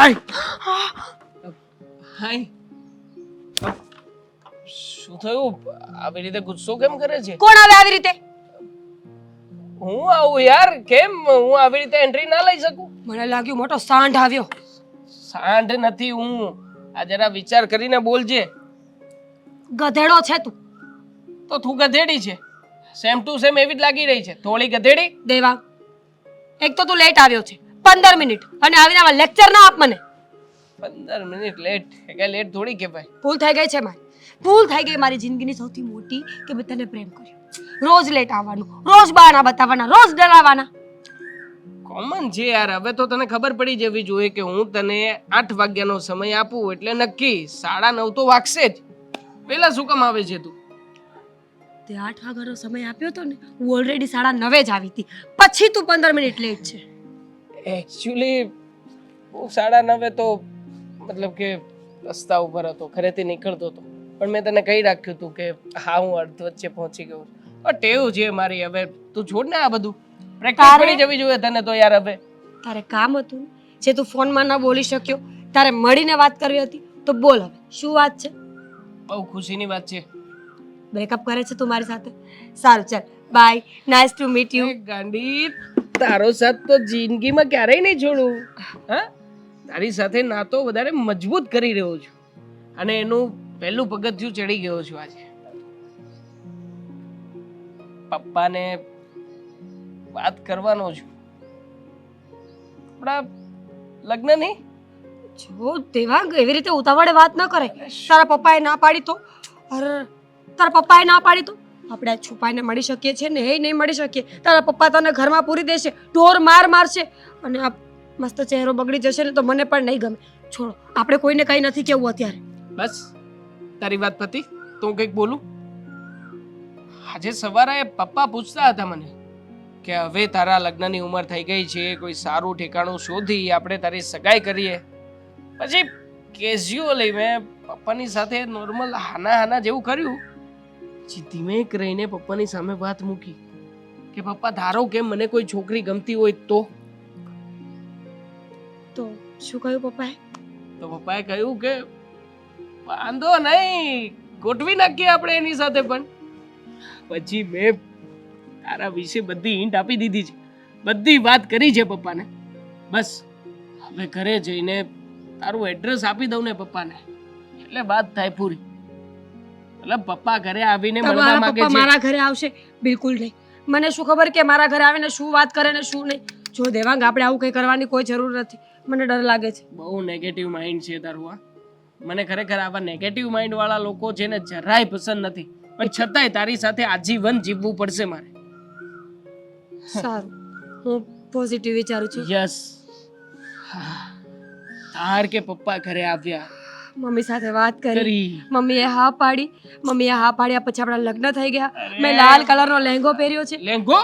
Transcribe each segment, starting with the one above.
હાય શું થયું? આવી રીતે ગુસ્સો કેમ કરે છે? કોણ આવે આવી રીતે? હું આવું યાર, કેમ હું આવી રીતે એન્ટ્રી ના લઈ શકું? મને લાગ્યું મોટો સાંઢ આવ્યો. સાંઢ નથી હું. આ જરા વિચાર કરીને બોલજે. ગધેડો છે તું. તો તું ગધેડી છે. સેમ ટુ સેમ એવી જ લાગી રહી છે. થોડી ગધેડી. દેવા, એક તો તું લેટ આવ્યો છે 15 મિનિટ, અને આવીને આવા લેક્ચર ના આપ મને. 15 મિનિટ લેટ કે લેટ થોડી કહેવાય. ભૂલ થઈ ગઈ છે મારી. ભૂલ થઈ ગઈ મારી જિંદગીની સૌથી મોટી કે મેં તને પ્રેમ કર્યો. રોજ લેટ આવવાનું, રોજ બહાના બતાવવાના, રોજ ડરાવવાના. કોમન છે યાર. હવે તો તને ખબર પડી જવી જોઈએ કે હું તને 8 વાગ્યાનો સમય આપું એટલે નક્કી 9:30 તો વાગશે જ. પેલા શું કામ આવે છે તું? તે 8 વાગ્યાનો સમય આપ્યો તો ને, હું ઓલરેડી 9:30 જ આવી હતી. પછી તું 15 મિનિટ લેટ છે. એકચ્યુઅલી હું 9:30 તો મતલબ કે રસ્તા ઉપર હતો, ઘરેથી નીકળતો હતો, પણ મેં તને કહી રાખ્યું હતું કે હા હું અડધ વચ્ચે પહોંચી ગયો છું. પણ ટેવ છે મારી. હવે તું છોડ ને આ બધું. પ્રેક્ટિસ પડી જવી જોઈએ તને તો યાર. હવે તારે કામ હતું ને, જે તું ફોનમાં ના બોલી શક્યો, તારે મળીને વાત કરવી હતી તો બોલ. હવે શું વાત છે? બહુ ખુશીની વાત છે. બ્રેકઅપ કરે છે તું મારી સાથે? સારું, ચાલ bye, nice to meet you. એ ગાંડી, તારો સાથ તો જિંદગીમાં ક્યારેય નહીં છોડું. હા, તારી સાથે નાતો વધારે મજબૂત કરી રહ્યો છું, અને એનું પહેલું પગથિયું ચડી ગયો છું આજે. પપ્પાને વાત કરવાનો છું આપણા લગ્નની. જો દેવાંગ, એવી રીતે ઉતાવળે વાત ન કરે. તારા પપ્પાએ ના પાડી તો? અરે, તારા પપ્પાએ ના પાડી તો આપણે છુપાઈને મળી શકીએ છીએ ને? એ નહીં મળી શકીએ. તારા પપ્પા તને ઘરમાં પૂરી દેશે, ઢોર માર મારશે, અને આ મસ્ત ચહેરો બગડી જશે ને તો મને પણ નહીં ગમે. છોડો, આપણે કોઈને કંઈ નથી કેવું અત્યારે. બસ તારી વાત પતી તો હું કંઈક બોલું. આજે સવારે પપ્પા પૂછતા હતા મને કે હવે તારા લગ્નની ઉંમર થઈ ગઈ છે, કોઈ સારું ઠેકાણું શોધી આપણે તારી સગાઈ કરીએ. પછી કેઝ્યુઅલી મેં પપ્પાની સાથે નોર્મલ હાના હાના જેવું કર્યું. પછી ધીમે રહીને પપ્પાની સામે વાત મૂકી કે પપ્પા ધારો કે મને કોઈ છોકરી ગમતી હોય તો શું કહ્યું પપ્પાએ? તો પપ્પાએ કહ્યું કે વાંધો નહીં, ગોઠવી નાખીએ આપણે એની સાથે. પણ પછી મેં તારા વિશે બધી હિન્ટ આપી દીધી છે, બધી વાત કરી છે પપ્પાને. બસ હવે ઘરે જઈને તારું એડ્રેસ આપી દઉં ને પપ્પાને એટલે વાત થાય પૂરી. મતલબ પપ્પા ઘરે આવીને મળવા માંગે છે. મારા ઘરે આવશે? બિલકુલ નહીં. મને શું ખબર કે મારા ઘરે આવીને શું વાત કરે ને શું નહીં. જો દેવાંગ, આપણે આવું કંઈ કરવાની કોઈ જરૂર નથી. મને ડર લાગે છે. બહુ નેગેટિવ માઇન્ડ છે તારું. આ મને ખરેખર આવા નેગેટિવ માઇન્ડ વાળા લોકો છે ને જરાય પસંદ નથી. પણ છતાંય તારી સાથે આજીવન જીવવું પડશે મારે. સારું, હું પોઝિટિવ વિચારું છું. યસ. તાર કે પપ્પા ઘરે આવ્યા, મમ્મી સાથે વાત કરી, મમ્મીએ હા પાડી. મમ્મીએ હા પાડ્યા પછી આપણા લગ્ન થઈ ગયા. મેં લાલ કલરનો લહેંગો પહેર્યો છે. લહેંગો?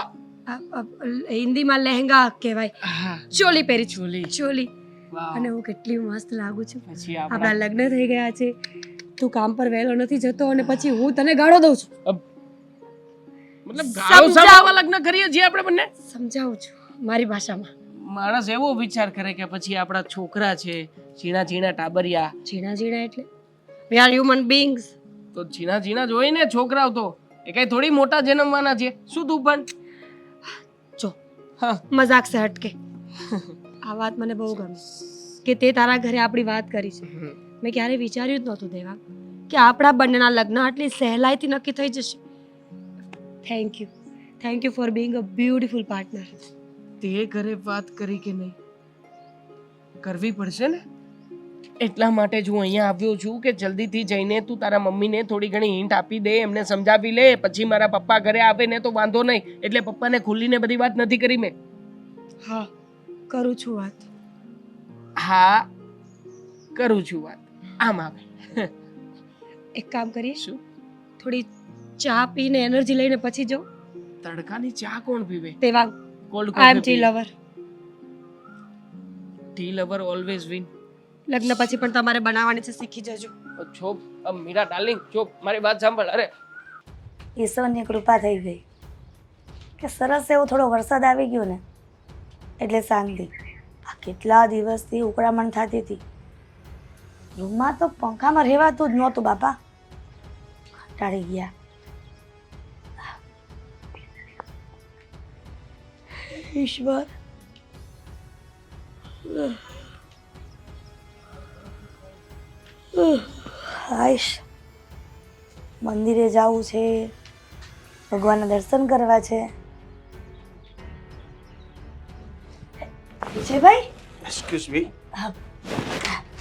હિન્દીમાં લહેંગા કહેવાય. ચોલી પહેરી, ચોલી. વાહ. અને હું કેટલી મસ્ત લાગુ છું. પછી આપણા લગ્ન થઈ ગયા છે. તું કામ પર વહેલો નથી જતો અને પછી હું તને ગાળો દઉં છું. મતલબ ગાળો સાંભળવા લગ્ન કરીએ છીએ આપણે બંને? સમજાવું છું મારી ભાષામાં. માણસ એવો વિચાર કરે કે પછી આપણા છોકરા છે, ઝીણા ઝીણા ટાબરિયા. ઝીણા ઝીણા એટલે વી આર હ્યુમન બીંગ્સ. તો ઝીણા ઝીણા જ હોય ને છોકરાઓ. તો એ કઈ થોડી મોટા જન્મવાના છે. શું તું પણ જો હા મજાક સે હટકે. આ વાત મને બહુ ગમી કે તે તારા ઘરે આપણી વાત કરી છે. મેં ક્યારેય વિચાર્યું જ નહોતું દેવા કે આપણા બંનેના લગ્ન આટલી સહેલાઈથી નક્કી થઈ જશે. Thank you for being a beautiful partner. તે ઘરે વાત કરી કે નહીં? કરવી પડશે ને. એટલા માટે જ હું અહીંયા આવ્યો છું કે જલ્દીથી જઈને તું તારા મમ્મીને થોડી ઘણી હિન્ટ આપી દે, એમને સમજાવી લે. પછી મારા પપ્પા ઘરે આવે ને તો વાંધો નહીં. એટલે પપ્પાને ખુલ્લીને બધી વાત નથી કરી મેં. હા, કરું છું વાત. હા, કરું છું વાત. આમ આવે. એક કામ કરીએ, શું? થોડી ચા પીને એનર્જી લઈને પછી જાઉં. તડકાની ચા કોણ પીવે? Devang, cold I am coffee. Tea lover. Tea lover always win. લગ્ન પછી પણ તમારે બનાવવાની છે, શીખી જજો. છો મીરા ડાર્લિંગ, જો મારી વાત સાંભળ. અરે ઈશ્વરની કૃપા થઈ ગઈ કે સરસ એવો થોડો વરસાદ આવી ગયો ને એટલે શાંતિ. આ કેટલા દિવસથી ઉકળામણ થતી હતી. રૂમમાં તો પંખામાં રહેવાતું જ નહોતું બાપા. કંટાળી ગયા. ઈશ્વર, આઈશ, મંદિરે જવું છે, ભગવાનના દર્શન કરવા છે. વિજયભાઈ, એક્સક્યુઝ મી, હા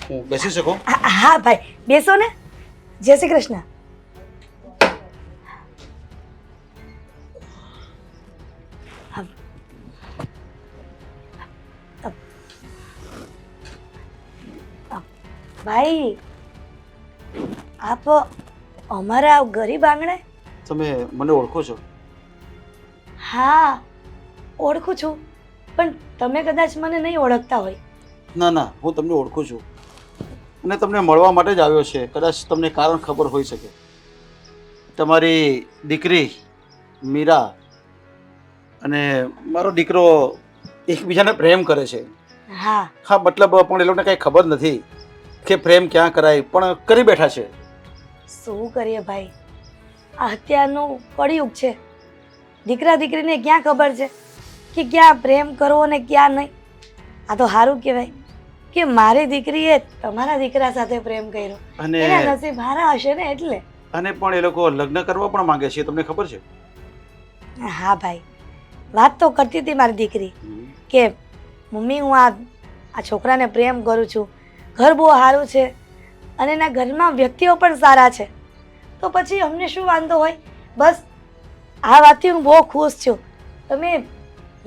હું બેસી શકું? હા ભાઈ, બેસો ને. જય શ્રી કૃષ્ણ. ભાઈ, આપ અમારા ગરીબ આંગણે? તમે મને ઓળખો છો? હા, ઓળખું છું, પણ તમે કદાચ મને નહીં ઓળખતા હોય. ના ના, હું તમને ઓળખું છું અને તમને મળવા માટે જ આવ્યો છે. કદાચ તમને કારણ ખબર હોઈ શકે. તમારી દીકરી મીરા અને મારો દીકરો એકબીજાને પ્રેમ કરે છે. હા, હા, મતલબ પણ એ લોકોને કાંઈ ખબર નથી કે પ્રેમ ક્યાં કરાય, પણ કરી બેઠા છે. શું કરીએ ભાઈ, આ અત્યારનું કળિયુગ છે. દીકરા દીકરીને ક્યાં ખબર છે કે ક્યાં પ્રેમ કરવો ને ક્યાં નહીં. આ તો સારું કહેવાય કે મારી દીકરીએ તમારા દીકરા સાથે પ્રેમ કર્યો. અને એના નસીબ હારા હશે ને એટલે. અને પણ એ લોકો લગ્ન કરવા પણ માંગે છે, તમને ખબર છે? હા ભાઈ, વાત તો કરતી હતી મારી દીકરી કે મમ્મી, હું આ છોકરાને પ્રેમ કરું છું, ઘર બહુ સારું છે અને એના ઘરમાં વ્યક્તિઓ પણ સારા છે, તો પછી અમને શું વાંધો હોય. બસ આ વાતથી હું બહુ ખુશ છું. તમે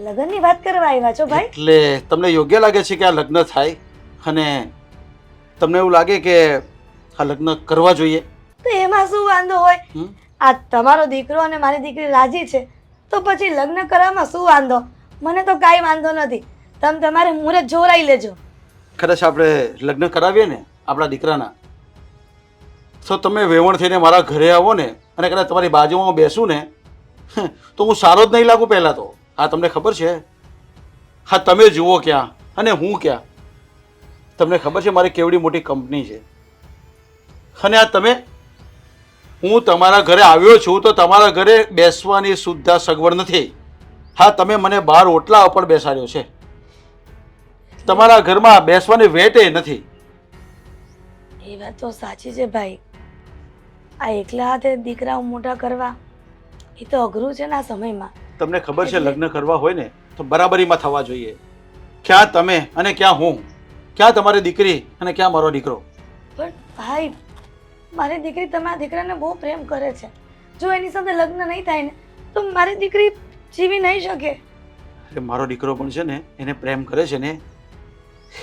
લગ્નની વાત કરવા આવ્યા છો ભાઈ? એટલે તમને યોગ્ય લાગે છે કે આ લગ્ન થાય અને તમને એવું લાગે કે આ લગ્ન કરવા જોઈએ? તો એમાં શું વાંધો હોય? આ તમારો દીકરો અને મારી દીકરી રાજી છે તો પછી લગ્ન કરવામાં શું વાંધો? મને તો કાંઈ વાંધો નથી. તમે તમારે મુહૂર્ત જોરાઈ લેજો. કદાચ આપણે લગ્ન કરાવીએ ને આપણા દીકરાના, તો તમે વેવણ થઈને મારા ઘરે આવો ને અને કદાચ તમારી બાજુમાં બેસું ને તો હું સારો જ નહીં લાગુ પહેલાં તો. હા, તમને ખબર છે? હા, તમે જુઓ ક્યાં અને હું ક્યાં. તમને ખબર છે મારી કેવડી મોટી કંપની છે અને આ તમે, હું તમારા ઘરે આવ્યો છું તો તમારા ઘરે બેસવાની સુદ્ધા સગવડ નથી. હા, તમે મને બહાર ઓટલા ઉપર બેસાડ્યો છે, તમારા ઘરમાં બેસવાની વેટે નથી. એ વાત તો સાચી છે ભાઈ. આ એકલા હાથે દીકરાઓ મોટા કરવા એ તો અઘરું છે ને આ સમયમાં. તમને ખબર છે લગ્ન કરવા હોય ને તો બરાબરીમાં થવા જોઈએ. ક્યાં તમે અને ક્યાં હું, ક્યાં તમારી દીકરી અને ક્યાં મારો દીકરો. પણ ભાઈ, મારી દીકરી તમારા દીકરાને બહુ પ્રેમ કરે છે. જો એની સાથે લગ્ન નહીં થાય ને તો મારી દીકરી જીવી નહીં શકે. અરે મારો દીકરો પણ છે ને એને પ્રેમ કરે છે ને,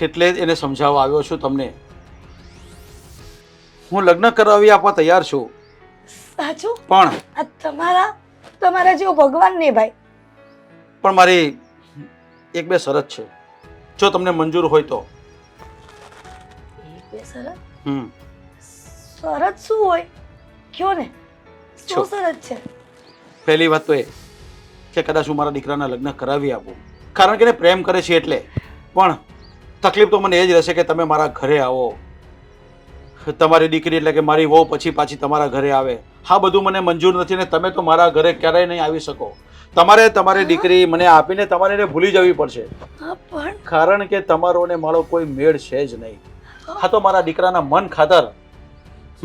એટલે જ એને સમજાવવા આવ્યો છું તમને. હું લગ્ન કરાવી આપવા તૈયાર છું. સાચું? પણ આ તમારા જેવો ભગવાન નહીં ભાઈ. પણ મારી એક બે શરત છે, જો તમને મંજૂર હોય તો. એક બે શરત? હમ શરત શું હોય? કયો ને, શું છો. શરત છે? પહેલી વાત તો એ કે કદાચ હું મારા દીકરાના લગ્ન કરાવી આપું, કારણ કે એને પ્રેમ કરે છે એટલે. પણ તકલીફ તો મને એ જ રહેશે કે તમે મારા ઘરે આવો, તમારી દીકરી એટલે કે મારી વહુ પછી પાછી તમારા ઘરે આવે. હા, બધું મને મંજૂર નથી ને તમે તો મારા ઘરે ક્યારેય નહીં આવી શકો. તમારે તમારી દીકરી મને આપીને તમારે એને ભૂલી જવી પડશે, હા, પણ કારણ કે તમારો ને મારો કોઈ મેળ છે જ નહીં. હા, તો મારા દીકરાના મન ખાતર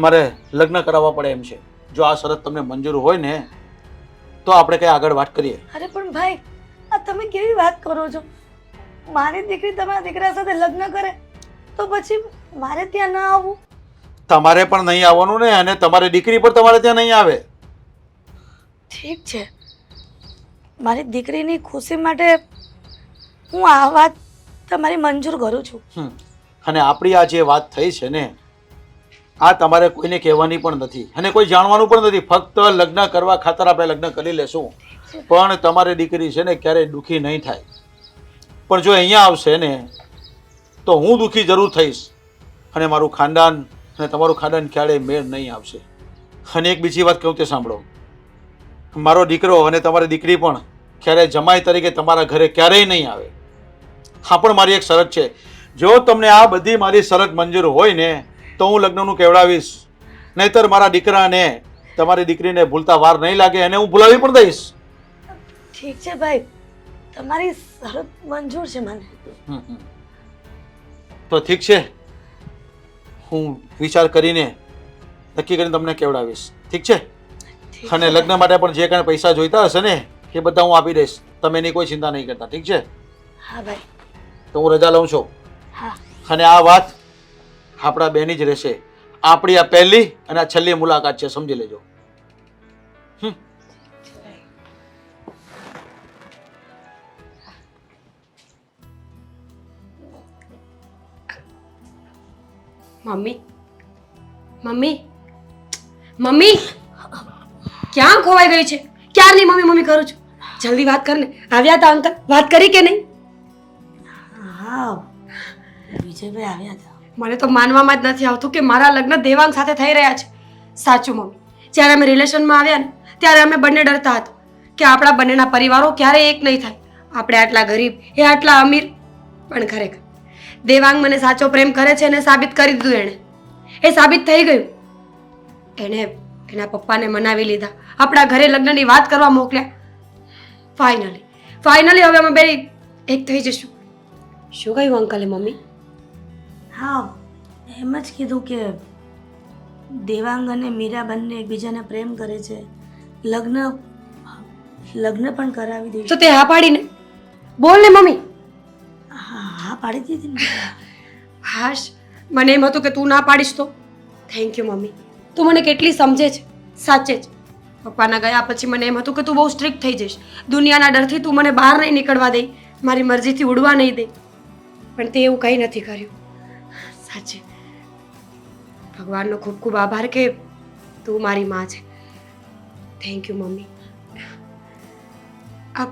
મારે લગ્ન કરાવવા પડે એમ છે. જો આ શરત તમને મંજૂર હોય ને તો આપણે કઈ આગળ વાત કરીએ. અરે પણ ભાઈ, આ તમે કેવી વાત કરો છો? મારી દીકરી તમારા દીકરા સાથે લગ્ન કરે તો પછી મારે ત્યાં ન આવવું? તમારે પણ નહીં આવવાનું ને અને તમારી દીકરી પણ તમારે ત્યાં નહીં આવે. ઠીક છે, મારી દીકરીની ખુશી માટે હું આ વાત તમારી મંજૂર કરું છું. અને આપણી આ જે વાત થઈ છે ને, આ તમારે કોઈને કહેવાની પણ નથી અને કોઈ જાણવાનું પણ નથી. ફક્ત લગ્ન કરવા ખાતર આપણે લગ્ન કરી લેશું. પણ તમારી દીકરી છે ને ક્યારેય દુઃખી નહીં થાય. પણ જો અહીંયા આવશે ને તો હું દુઃખી જરૂર થઈશ અને મારું ખાનદાન અને તમારું ખાનદાન ક્યારેય મેળ નહીં આવશે. અને એક બીજી વાત કહું તે સાંભળો, મારો દીકરો અને તમારી દીકરી પણ ક્યારેય જમાઈ તરીકે તમારા ઘરે ક્યારેય નહીં આવે. હા પણ મારી એક શરત છે, જો તમને આ બધી મારી શરત મંજૂર હોય ને તો હું લગ્નનું કેવડાવીશ, નહીતર મારા દીકરાને તમારી દીકરીને ભૂલતા વાર નહીં લાગે અને હું ભૂલાવી પણ દઈશ. ઠીક છે ભાઈ, તમારી શરત મંજૂર છે મને. તો ઠીક છે, હું વિચાર કરીને નક્કી કરીને તમને કેવડાવીશ. ઠીક છે? અને લગ્ન માટે પણ જે કાંઈ પૈસા જોઈતા હશે ને એ બધા હું આપી દઈશ. તમે એની કોઈ ચિંતા નહીં કરતા. ઠીક છે? હા ભાઈ. તો હું રજા લઉં છું. હા. અને આ વાત આપણા બેની જ રહેશે. આપણી આ પહેલી અને આ છેલ્લી મુલાકાત છે, સમજી લેજો. મમ્મી મમ્મી મમ્મી ક્યાં ખોવાઈ ગઈ છે? ક્યારની મમ્મી મમ્મી કરું છું. જલ્દી વાત કર ને. આવ્યા હતા અંકલ? વાત કરી કે નહીં? હા, વિજયભાઈ આવ્યા હતા. મને તો માનવામાં જ નથી આવતું કે મારા લગ્ન દેવાંગ સાથે થઈ રહ્યા છે. સાચું મમ્મી, જ્યારે અમે રિલેશનમાં આવ્યા ને ત્યારે અમે બંને ડરતા હતા કે આપણા બંનેના પરિવારો ક્યારેય એક નહીં થાય. આપણે આટલા ગરીબ, એ આટલા અમીર. પણ ખરેખર દેવાંગ મને સાચો પ્રેમ કરે છે અને સાબિત કરી દીધું એણે. એ સાબિત થઈ ગયું. એણે એના પપ્પાને મનાવી લીધા, આપણા ઘરે લગ્નની વાત કરવા મોકલ્યા. ફાઇનલી હવે અમે બે એક થઈ જશું. શું કહ્યું અંકલે મમ્મી? હા, એમ જ કીધું કે દેવાંગ અને મીરા બંને એકબીજાને પ્રેમ કરે છે, લગ્ન પણ કરાવી દઈશું. તો તે હા પાડીને બોલ ને મમ્મી. હા પાડી દીધી ને. હાશ, મને એમ હતું કે તું ના પાડીશ તો. થેન્ક યુ મમ્મી, તું મને કેટલી સમજે છે. સાચે જ પપ્પાના ગયા પછી મને એમ હતું કે તું બહુ સ્ટ્રિક્ટ થઈ જઈશ, દુનિયાના ડરથી તું મને બહાર નહીં નીકળવા દે, મારી મરજીથી ઉડવા નહીં દે. પણ તે એવું કંઈ નથી કર્યું. સાચે ભગવાનનો ખૂબ ખૂબ આભાર કે તું મારી માં છે. Thank you mummy. આ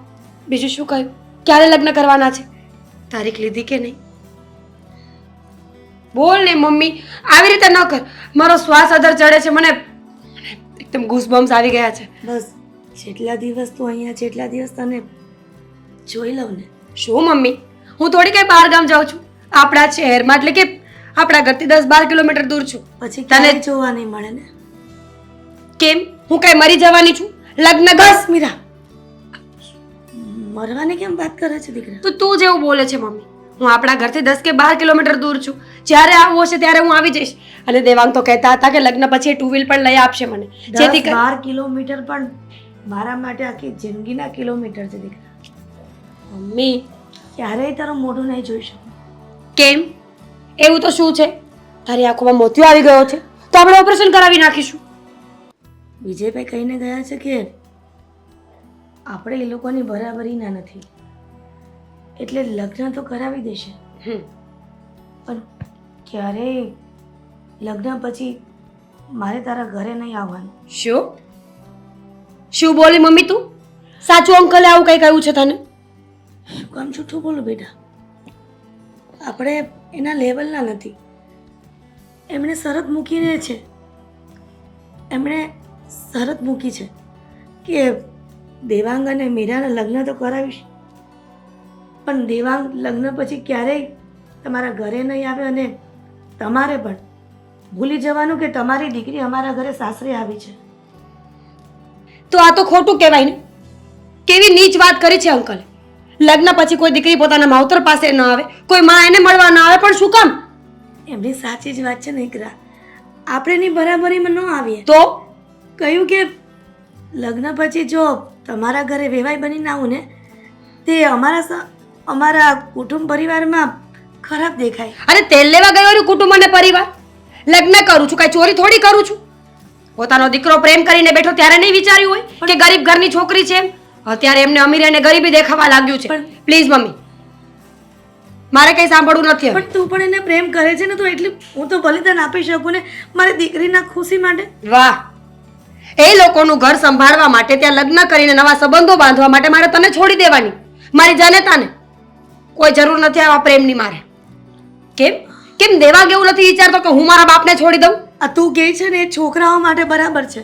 બીજું શું કહ્યું? ક્યારે લગ્ન કરવાના છે? તારીખ લીધી કે નહીં? બોલ ને મમ્મી, આવી રીતે ન કર. મારો શ્વાસ અધર ચડે છે. મને એકદમ ગૂસબમ્સ આવી ગયા છે. બસ જેટલા દિવસ તું અહીંયા છે એટલા દિવસ તને જોઈ લઉં ને. શું મમ્મી, હું થોડી કઈ બહાર ગામ જાઉં છું? આપણા શહેરમાં, એટલે કે આપણા ઘરથી 10-12 કિલોમીટર દૂર છું. પછી તને તને જોવા નહીં મળે ને. કેમ? હું કઈ મરી જવાની છું? લગ્ન બસ. મીરા, મરવાની કેમ વાત કરે છે દીકરા? તો તું જેવું બોલે છે મમ્મી. હું આપણા ઘરથી 10 કે 12 કિલોમીટર દૂર છું. જ્યારે આવવું હશે ત્યારે હું આવી જઈશ. અને દેવાંગ તો કહેતા હતા કે લગ્ન પછી 2 વ્હીલ પણ લઈ આપશે મને, જેથી 10-12 કિલોમીટર પણ મારા માટે આખી જિંદગીના કિલોમીટર છે દીકરા. મમ્મી ક્યારેય તારું મોઢું નહીં જોઈ શકું. કેમ? એવું તો શું છે? તારી આંખોમાં મોતિયો આવી ગયો છે તો આપણે ઓપરેશન કરાવી નાખીશું. વિજયભાઈ કહીને ગયા છે કે આપણે એ લોકોની બરાબરીના નથી, એટલે લગ્ન તો કરાવી દેશે. પણ ક્યારેય લગ્ન પછી મારે તારા ઘરે નહીં આવવાનું. શું બોલી મમ્મી તું? સાચું અંકલે આવું કઈ કહ્યું છે તને? શું કામ જૂઠું બોલું બેટા? આપણે એના લેવલના નથી. એમણે શરત મૂકીને છે, એમણે શરત મૂકી છે કે દેવાંગ અને મીરાના લગ્ન તો કરાવીશ, પણ દેવાંગ લગ્ન પછી ક્યારેય તમારા ઘરે નહીં આવે અને તમારે પણ ભૂલી જવાનું કે તમારી દીકરી અમારા ઘરે સાસરે આવી છે. તો આ તો ખોટું કહેવાય ને. કેવી નીચ વાત કરી છે અંકલે. લગ્ન પછી કોઈ દીકરી પોતાના માવતર પાસે ન આવે, કોઈ માં એને મળવા ન આવે, પણ શું કામ? એમની સાચી જ વાત છે ને દીકરા. આપણે એની બરાબરીમાં ન આવીએ તો કહ્યું કે લગ્ન પછી જો તમારા ઘરે વેવાઈ બનીને આવું ને તે અમારા કુટુંબ પરિવારમાં ખરાબ દેખાય. અરે તેલ લેવા ગયો કુટુંબ અને પરિવાર. લગ્ન કરું છું, કઈ ચોરી થોડી કરું છું. પોતાનો દીકરો પ્રેમ કરીને બેઠો ત્યારે નહીં વિચાર્યું હોય કે ગરીબ ઘરની છોકરી છે એમ? અત્યારે એમને અમીર અને ગરીબી દેખાવા લાગ્યું છે. પ્લીઝ મમ્મી, મારે કઈ સાંભળવું નથી. પણ તું પણ એને પ્રેમ કરે છે ને, તો એટલે હું તો બલિદાન આપી શકું ને મારી દીકરીના ખુશી માટે. વાહ, એ લોકોનું ઘર સંભાળવા માટે, ત્યાં લગ્ન કરીને નવા સંબંધો બાંધવા માટે મારે તને છોડી દેવાની, મારી જનતાને. કોઈ જરૂર નથી આવા પ્રેમની મારે. કેમ દેવાંગ એવું નથી વિચારતો કે હું મારા બાપને છોડી દઉં? આ તું કહે છે ને એ છોકરાઓ માટે બરાબર છે,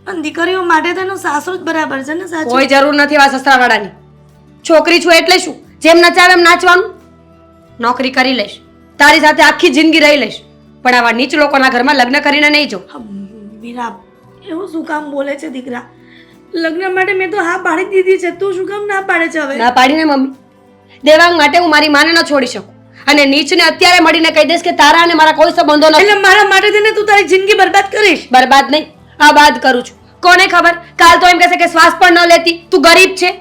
પણ દીકરીઓ માટે તો એનો સાસરો જ બરાબર છે ને. સાચું? કોઈ જરૂર નથી એવા સસરાવાળાની. છોકરી છું એટલે શું? જેમ નચાવે એમ નાચવાનું. નોકરી કરી લઈશ, તારી સાથે આખી જિંદગી રહી લઈશ, પણ આવા નીચ લોકોના ઘરમાં લગ્ન કરીને નહીં જો. મીરા એવું શું કામ બોલે છે દીકરા? લગ્ન માટે મેં તો હા પાડી દીધી છે, તું શું કામ ના પાડે છે હવે? ના પાડીને મમ્મી, દેવાંગ માટે હું મારી માને ન છોડી શકું, અને નીચને અત્યારે મળીને કહી દઈશ કે તારા અને મારા કોઈ સંબંધો નથી. એટલે મારા માટે થઈને તું તારી જિંદગી બરબાદ કરીશ? બરબાદ નહીં, આબાદ કરું છું. કોને ખબર, કાલ તો એમ કહેશે કે શ્વાસ પણ ન લેતી, તું ગરીબ છે.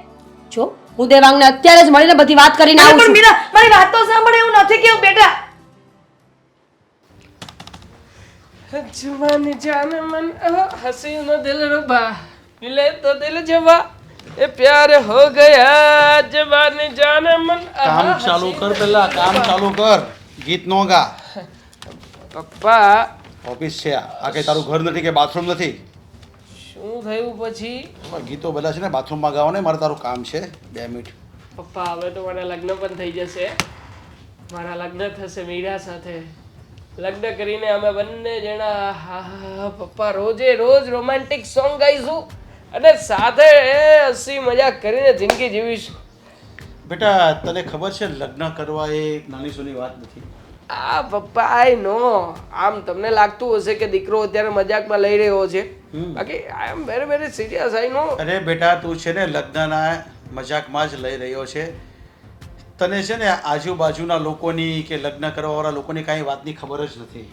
જો હું દેવાંગને અત્યારે જ મળીને બધી વાત કરીને આવું પણ છું. મીરા મારી વાત તો સાંભળ, એવું નથી કેવું બેટા. જવાન જાન મન હસી નો દિલ રૂબા મિલે તો દિલ જવા એ પ્યાર હો ગયા જવાન જાન મન કામ ચાલુ કર, પેલા કામ ચાલુ કર, ગીત નો ગા. પપ્પા ઓફિસ છે આ કઈ તારું ઘર નથી કે બાથરૂમ નથી? શું થયું પછી? ગીતો બધા છે ને બાથરૂમમાં ગાઓ ને, મારે તારું કામ છે. 2 મિનિટ. પપ્પા હવે તો મારા લગ્ન પણ થઈ જશે. મારા લગ્ન થશે મીરા સાથે. લગ્ન કરીને અમે બંને જણા હા પપ્પા રોજે રોજ રોમેન્ટિક સોંગ ગાઈશું અને સાથે હસી મજાક કરીને જિંદગી જીવીશું. બેટા તને ખબર છે લગ્ન કરવા એ એક નાની સૂની વાત નથી. આ પપ્પા આઈ નો, આમ તમને લાગતું હશે કે દીકરો અત્યારે મજાકમાં લઈ રહ્યો છે, બાકી આઈ એમ વેરી વેરી સિરિયસ. આઈ નો. અરે બેટા તું છે ને લગ્નના મજાકમાં જ લઈ રહ્યો છે. તને છે ને આજુબાજુના લોકોની કે લગ્ન કરવાવાળા લોકોની કાંઈ વાતની ખબર જ નથી.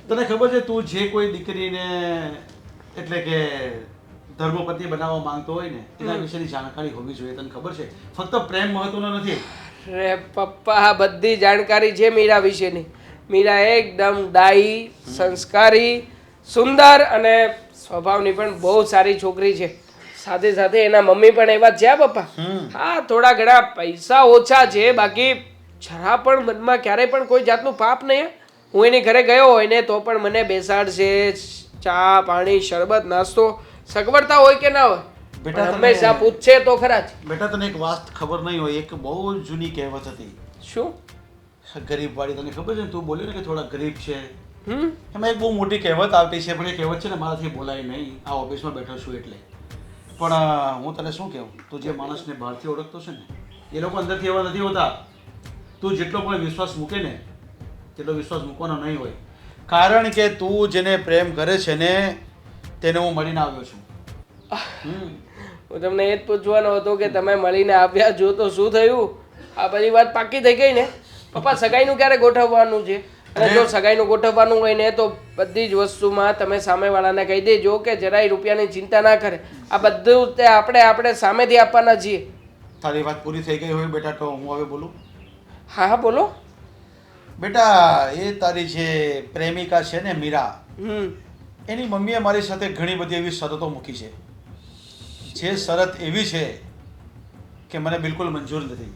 તને ખબર છે તું જે કોઈ દીકરીને એટલે કે ધર્મપત્ની બનાવવા માંગતો હોય ને એના વિશેની જાણકારી હોવી જોઈએ. તને ખબર છે ફક્ત પ્રેમ મહત્વનો નથી. રે પપ્પા બધી જાણકારી છે મીરા વિશેની. મીરા એકદમ ડાઈ, સંસ્કારી, સુંદર અને સ્વભાવની પણ બહુ સારી છોકરી છે. સાથે સાથે એના મમ્મી પણ એવા જ છે પપ્પા. હા થોડા ઘણા પૈસા ઓછા છે, બાકી જરા પણ મનમાં ક્યારેય પણ કોઈ જાતનું પાપ નહીં. હું એની ઘરે ગયો હોય ને તો પણ મને બેસાડશે, ચા પાણી શરબત નાસ્તો સગવડતા હોય કે ના હોય બેટા હંમેશા પૂછશે તો ખરા જ. બેટા તને એક વાત ખબર નહીં હોય, એક બહુ જૂની કહેવત હતી. શું? ગરીબ વાળી. તને ખબર છે ને તું બોલ્યો ને કે થોડા ગરીબ છે, એમાં એક બહુ મોટી કહેવત આવતી છે, પણ એ કહેવત છે ને મારાથી બોલાય નહીં. આ ઓફિસમાં બેઠો છું એટલે. પણ હું તને શું કહું, તું જે માણસને બહારથી ઓળખતો છે ને એ લોકો અંદરથી એવા નથી હોતા. તું જેટલો પણ વિશ્વાસ મૂકે ને તેટલો વિશ્વાસ મૂકવાનો નહીં હોય. કારણ કે તું જેને પ્રેમ કરે છે ને તેને હું મળીને આવ્યો છું. હું તમને એ જ પૂછવાનો હતો કે તમે મળીને આવ્યા જો તો શું થયું? આ બધી વાત પાકી થઈ ગઈ ને પપ્પા? સગાઈનું ક્યારે ગોઠવવાનું છે? અને જો સગાઈનું ગોઠવવાનું હોય ને તો બધી જ વસ્તુમાં તમે સામેવાળાને કહી દેજો કે જરાય રૂપિયાની ચિંતા ના કરે. આ બધું તે આપણે સામેથી આપવાના છીએ. તારી વાત પૂરી થઈ ગઈ હોય બેટા તો હું હવે બોલું? હા હા બોલો. બેટા એ તારી જે પ્રેમિકા છે ને મીરા, એની મમ્મીએ મારી સાથે ઘણી બધી એવી શરતો મૂકી છે. જે શરત એવી છે કે મને બિલકુલ મંજૂર નથી.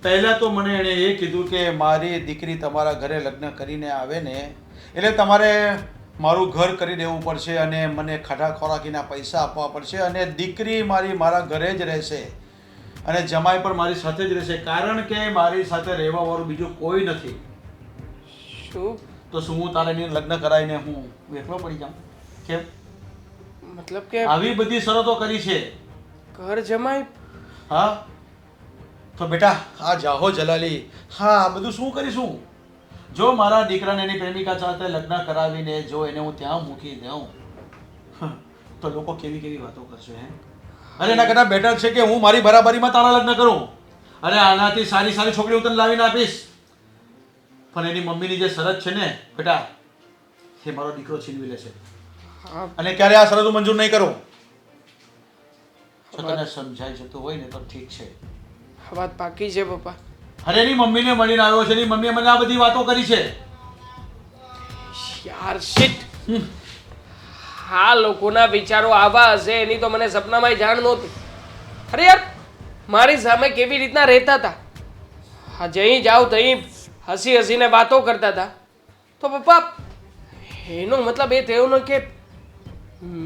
પહેલાં તો મને એણે એ કીધું કે મારી દીકરી તમારા ઘરે લગ્ન કરીને આવે ને એટલે તમારે મારું ઘર કરી દેવું પડશે અને મને ખાધા ખોરાકીના પૈસા આપવા પડશે અને દીકરી મારા ઘરે જ રહેશે અને જમાઈ પણ મારી સાથે જ રહેશે, કારણ કે મારી સાથે રહેવાવાળું બીજું કોઈ નથી. શું? તો શું હું તારે લગ્ન કરાવીને હું એકલો પડી જાઉં? કેમ? મતલબ કે આવી બધી શરતો કરી છે. ઘર જમાઈ? હા તો બેટા આ જાહો જલાલી, હા આ બધું શું કરીશું? જો મારા દીકરાને એની પ્રેમિકા સાથે લગ્ન કરાવીને જો એને હું ત્યાં મૂકી દઉં તો લોકો કેવી કેવી વાતો કરશે હે? અરે એના કરતાં બેટર છે કે હું મારી બરાબરીમાં તારા લગ્ન કરું. અરે આનાથી સારી સારી છોકરી હું તને લાવીને આપીશ. પણ એની મમ્મીની જે શરત છે ને બેટા એ મારો દીકરો છીનવી લેશે અને ક્યારે આ શરત હું મંજૂર નહીં કરું. જો તને સમજાઈ જતું હોય ને તો ઠીક છે. આ વાત પાકી છે પપ્પા. અરે એની મમ્મીને મળીને આવ્યો છે, એની મમ્મીએ મને આ બધી વાતો કરી છે. યાર શિટ. હા લોકોના વિચારો આવા હશે એની તો મને સપનામાંય જાણ નહોતી. અરે યાર મારી સામે કેવી રીતના રહેતા હતા, હા જઈ જાઓ તઈ હસી હસીને વાતો કરતા હતા. તો પપ્પા એનો મતલબ એ થયો ને કે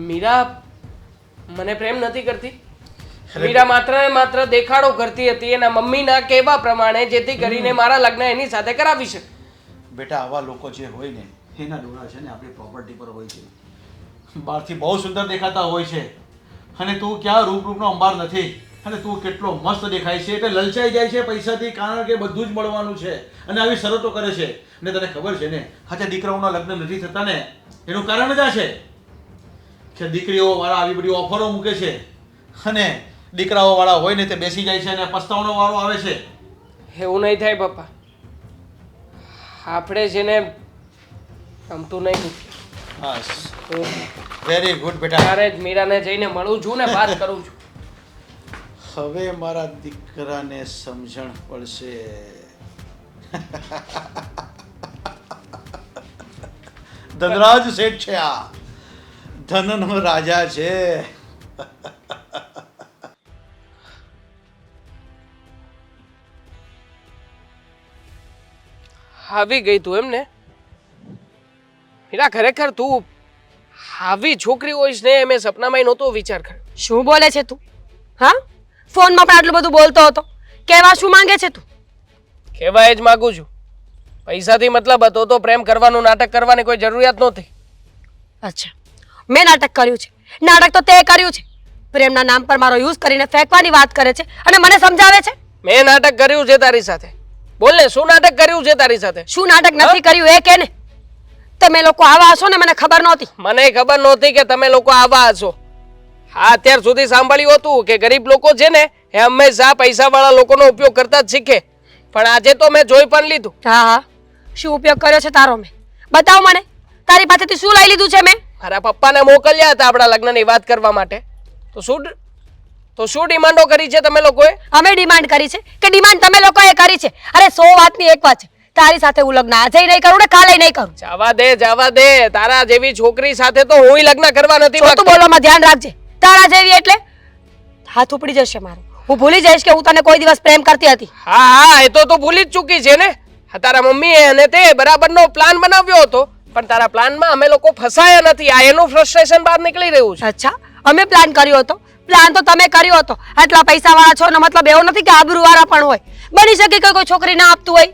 મીરા મને પ્રેમ નથી કરતી? મીરા માત્ર ને માત્ર દેખાડો કરતી હતી એના મમ્મીના કહેવા પ્રમાણે, જેથી કરીને મારા લગ્ન એની સાથે કરાવી શકે. બેટા આવા લોકો જે હોય ને એના ડોળા છે ને આપણી પ્રોપર્ટી પર હોય છે. બહારથી બહુ સુંદર દેખાતા હોય છે અને તું ક્યાં રૂપનો અંબાર નથી અને તું કેટલો મસ્ત દેખાય છે એટલે લલચાઈ જાય છે પૈસાથી, કારણ કે બધું જ મળવાનું છે અને આવી શરતો કરે છે. અને તને ખબર છે ને હાચા દીકરાઓના લગ્ન નથી થતા ને એનું કારણ જ આ છે કે દીકરીઓ વાળા આવી બધી ઓફરો મૂકે છે અને દીકરાઓ વાળા હોય ને તે બેસી જાય છે અને પસ્તાવાનો વાળો આવે છે. એવું નહીં થાય પપ્પા. આપણે છે ને ગમતું નહીં. બસ, હું વેરી ગુડ બેટા. ત્યારે જ મીરાને જઈને મળું છું ને વાત કરું છું. હવે મારા દીકરાને સમજણ પડશે. ધનરાજ શેઠ છે આ, ધનનો રાજા છે. આવી ગઈ તું એમ ને? મીરા, ખરેખર તું આવી છોકરી હોઈશ ને મેં સપનામાં નહોતો વિચાર કર્યો. શું બોલે છે તું? હા, ફોનમાં પણ આટલું બધું બોલતો હતો. કહેવા શું માંગે છે તું? કહેવાય જ માગું છું, પૈસાથી મતલબ હતો તો પ્રેમ કરવાનું નાટક કરવાની કોઈ જરૂરિયાત નહોતી. અચ્છા, મેં નાટક કર્યું છે? નાટક તો તે કર્યું છે. પ્રેમના નામ પર મારો યુઝ કરીને ફેંકવાની વાત કરે છે અને મને સમજાવે છે. મેં નાટક કર્યું છે તારી સાથે? બોલ ને, શું નાટક કર્યું છે તારી સાથે? શું નાટક નથી કર્યું એ કે ને. તમે લોકો આવા હશો ને મને ખબર નહોતી. મને ખબર નહોતી કે તમે લોકો આવા હશો. હા, અત્યાર સુધી સાંભળ્યું હતું કે ગરીબ લોકો છે ને એ હંમેશા પૈસાવાળા લોકોનો ઉપયોગ કરતા જ શીખે, પણ આજે તો મેં જોઈ પણ લીધું. હા હા, શું ઉપયોગ કર્યો છે તારો મેં? બતાવ મને, તારી પાસેથી શું લઈ લીધું છે મેં? મારા પપ્પાને મોકલ્યા હતા આપણા લગ્નની વાત કરવા માટે. તો શું ડિમાન્ડો કરી છે તમે લોકોએ? અમે ડિમાન્ડ કરી છે કે ડિમાન્ડ તમે લોકોએ કરી છે? અરે 100 વાતની એક વાત છે, તારી સાથે હું લગ્ન આજે નહીં કરું ને કાલે નહીં કરું. જવા દે. તારા જેવી છોકરી સાથે તો હું લગ્ન કરવા નથી તું માંગતો. બોલવામાં ધ્યાન રાખજે. તારા જેવી એટલે હાથ ઉપડી જશે મારું. હું ભૂલી જઈશ કે હું તને કોઈ દિવસ પ્રેમ કરતી હતી. હા, એ તો તું ભૂલી જ ચૂકી છે ને. તારા મમ્મીએ અને તે બરાબરનો પ્લાન બનાવ્યો હતો, પણ તારા પ્લાનમાં અમે લોકો ફસાયા નથી. આ એનું ફ્રસ્ટ્રેશન બહાર નીકળી રહ્યું છે. અચ્છા, અમે પ્લાન કર્યો હતો? પ્લાન તો તમે કર્યો હતો. આટલા પૈસા વાળા છો ને મતલબ એવો નથી કે આબરૂ વાળા પણ હોય. બની શકે કે કોઈ છોકરી ના આપતું હોય.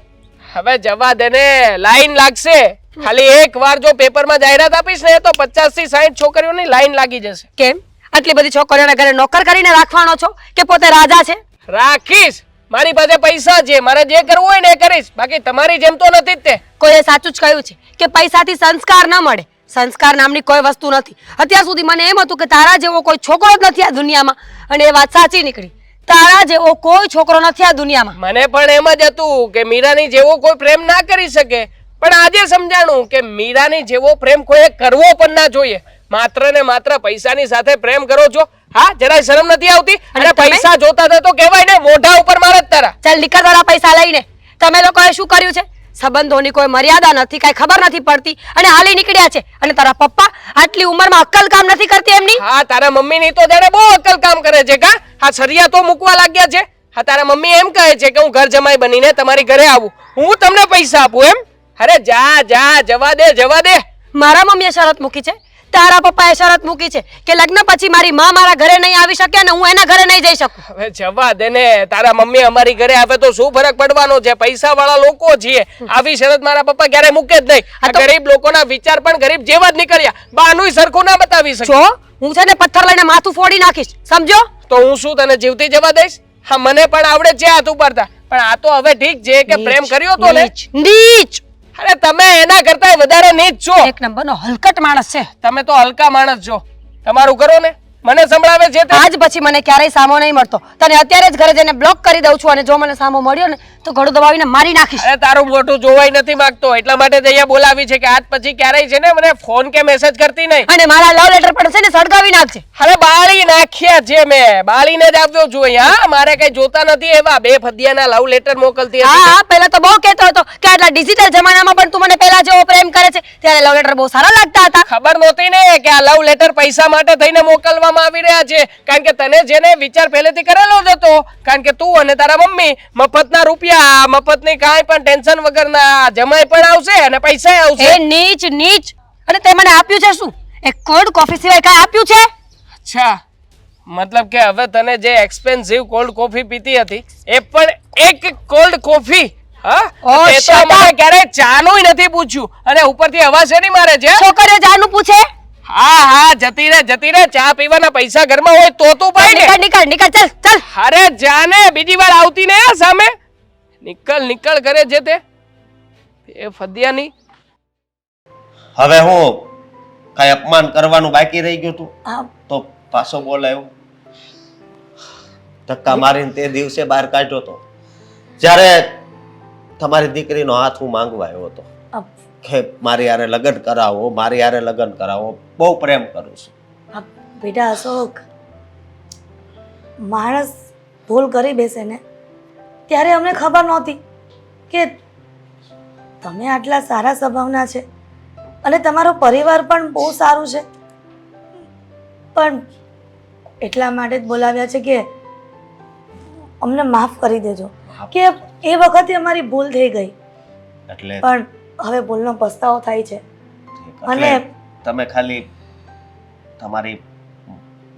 હવે જવા દે ને, લાઈન લાગશે. ખાલી એક વાર જો પેપરમાં જાહેરાત આપીશ ને તો 50 થી 60 છોકરીઓની લાઈન લાગી જશે. કેમ આટલી બધી છોકરીઓના ઘરે નોકર કરીને રાખવાનો છો કે પોતે રાજા છે? રાખીશ. મારી પાસે પૈસા છે, મારે જે કરવું હોય ને એ કરીશ. બાકી તમારી જેમ તો નથી જ તે. કોઈએ સાચું જ કહ્યું છે કે પૈસાથી સંસ્કાર ન મળે. સંસ્કાર નામની કોઈ વસ્તુ નથી. અત્યાર સુધી મને એમ હતું કે તારા જેવો કોઈ છોકરો જ નથી આ દુનિયામાં, અને એ વાત સાચી નીકળી. તારા જેવો કોઈ છોકરો નથી આ દુનિયામાં. મને પણ એમ જ હતું કે મીરાની જેવો કોઈ પ્રેમ ના કરી શકે, પણ આજે સમજાણું કે મીરાની જેવો પ્રેમ કોઈએ કરવો પણ ના જોઈએ. માત્ર ને માત્ર પૈસાની સાથે પ્રેમ કરો છો. હા, જરાય શરમ નથી આવતી? અને પૈસા જોતા હતા તો કહેવાય ને મોઢા ઉપર મારે જ તારા. ચાલ નીકળ તારા પૈસા લઈને. તમે લોકોએ શું કર્યું છે? સંબંધોની કોઈ મર્યાદા નથી, કઈ ખબર નથી પડતી અને હાલી નીકળ્યા છે. અને તારા પપ્પા આટલી ઉંમરમાં અક્કલ કામ નથી કરતી એમની? હા, તારા મમ્મીની તો જાણે બહુ અક્કલ કામ કરે છે. કા હા, સરિયા તો મૂકવા લાગ્યા છે. હા, તારા મમ્મી એમ કહે છે કે હું ઘર જમાઈ બનીને તમારી ઘરે આવું, હું તમને પૈસા આપું એમ? અરે જા, જવા દે. મારા મમ્મીએ શરત મૂકી છે, તારા પપ્પાએ શરત મૂકી છે કે લગ્ન પછી મારી માં મારા ઘરે નહીં આવી શકે અને હું એના ઘરે નહીં જઈ શકું. હવે જવા દે ને, તારા મમ્મી અમારી ઘરે આવે તો શું ફરક પડવાનો છે? પૈસા વાળા લોકો છીએ. આવી શરત મારા પપ્પા ક્યારે મૂકે જ નહીં. આ ગરીબ લોકોના વિચાર પણ ગરીબ જેવા જ નીકળ્યા. બાનું સરખું ના બતાવી શકે. જો હું છે ને પથ્થર લઈને માથું ફોડી નાખીશ, સમજો? તો હું શું તને જીવતી જવા દઈશ? હા, મને પણ આવડે છે હાથ ઉપાડતા, પણ આ તો હવે ઠીક છે કે પ્રેમ કર્યો તો ને. નીચ. અરે તમે એના કરતા વધારે નીચ છો. એક નંબરનો હલકટ માણસ છે. તમે તો હલકા માણસ છો. તમારું કરો ને, મને સંભળાવે છે તે. આજ પછી મને ક્યારેય સામો નહીં મળતો. તને અત્યારે જ ઘરે જઈને બ્લોક કરી દઉં છું, અને જો મને સામો મળ્યો ને તો ગળું દબાવીને મારી નાખીશ. અરે તારું મોઢું જોવાય નથી માંગતો, એટલા માટે જ અહીંયા બોલાવી છે કે આજ પછી ક્યારેય છે ને મને ફોન કે મેસેજ કરતી નહીં. અને મારા લવ લેટર પણ છે ને સળગાવી નાખજે. અરે બાળી નાખ્યા છે મેં, બાળીને જ આવ્યો છું અહીંયા. મારે કઈ જોતા નથી એવા બે ફદિયાના લવ લેટર મોકલતી હતી. હા, પહેલા તો બહુ કહેતો હતો કે આટલા ડિજિટલ જમાનામાં પણ તું મને પહેલા જેવો પ્રેમ કરે છે. ત્યારે લવ લેટર બહુ સારા લાગતા હતા. ખબર નહોતી ને કે આ લવ લેટર પૈસા માટે થઈને મોકલવામાં આવી રહ્યા છે. કારણ કે તને જેને વિચાર પહેલેથી કરેલો જ હતો, કારણ કે તું અને તારા મમ્મી મફતના રૂપિયા, મફતની કાંઈ પણ ટેન્શન વગરના જમાઈ પણ આવશે અને પૈસા આવશે. એ નીચ. અને તે મને આપ્યું છે શું? એક કોલ્ડ કોફી સિવાય કાંઈ આપ્યું છે? અચ્છા, મતલબ કે હવે તને જે એક્સપેન્સિવ કોલ્ડ કોફી પીતી હતી એ પણ એક કોલ્ડ કોફી. હા, એ તો મને ક્યારે ચાનું નથી પૂછ્યું, અને ઉપરથી અવાજ શેની મારે છે? છોકરીઓ જાનું પૂછે? હા જતી રે ચા પીવાના પૈસા ઘરમાં હોય તો તું પાઈ ને. નીકળ ચાલ ચાલ. અરે જાને બીજી વાર આવતી ને આ સામે. નીકળ કરે છે તે એ ફદિયાની. હવે હું કઈ અપમાન કરવાનું બાકી રહી ગયું તું હા તો પાછો બોલાયો. ધક્કા મારીને તે દિવસે બહાર કાઢ્યો તો જ્યારે તમારી દીકરીનો હાથ હું માંગવા આવ્યો હતો અ- કે મારી હારે લગ્ન કરાવો બહુ પ્રેમ કરું છું. હા, બેટા અશોક, માણસ ભૂલ કરી બેસે ને ત્યારે અમને ખબર નહોતી કે તમે આટલા સારા સ્વભાવના છે અને તમારો પરિવાર પણ બહુ સારું છે, પણ એટલા માટે જ બોલાવ્યા છે કે અમને માફ કરી દેજો કે એ વખતે અમારી ભૂલ થઈ ગઈ, એટલે પણ હવે ભૂલનો પસ્તાવો થાય છે. એટલે અને- તમે ખાલી તમારી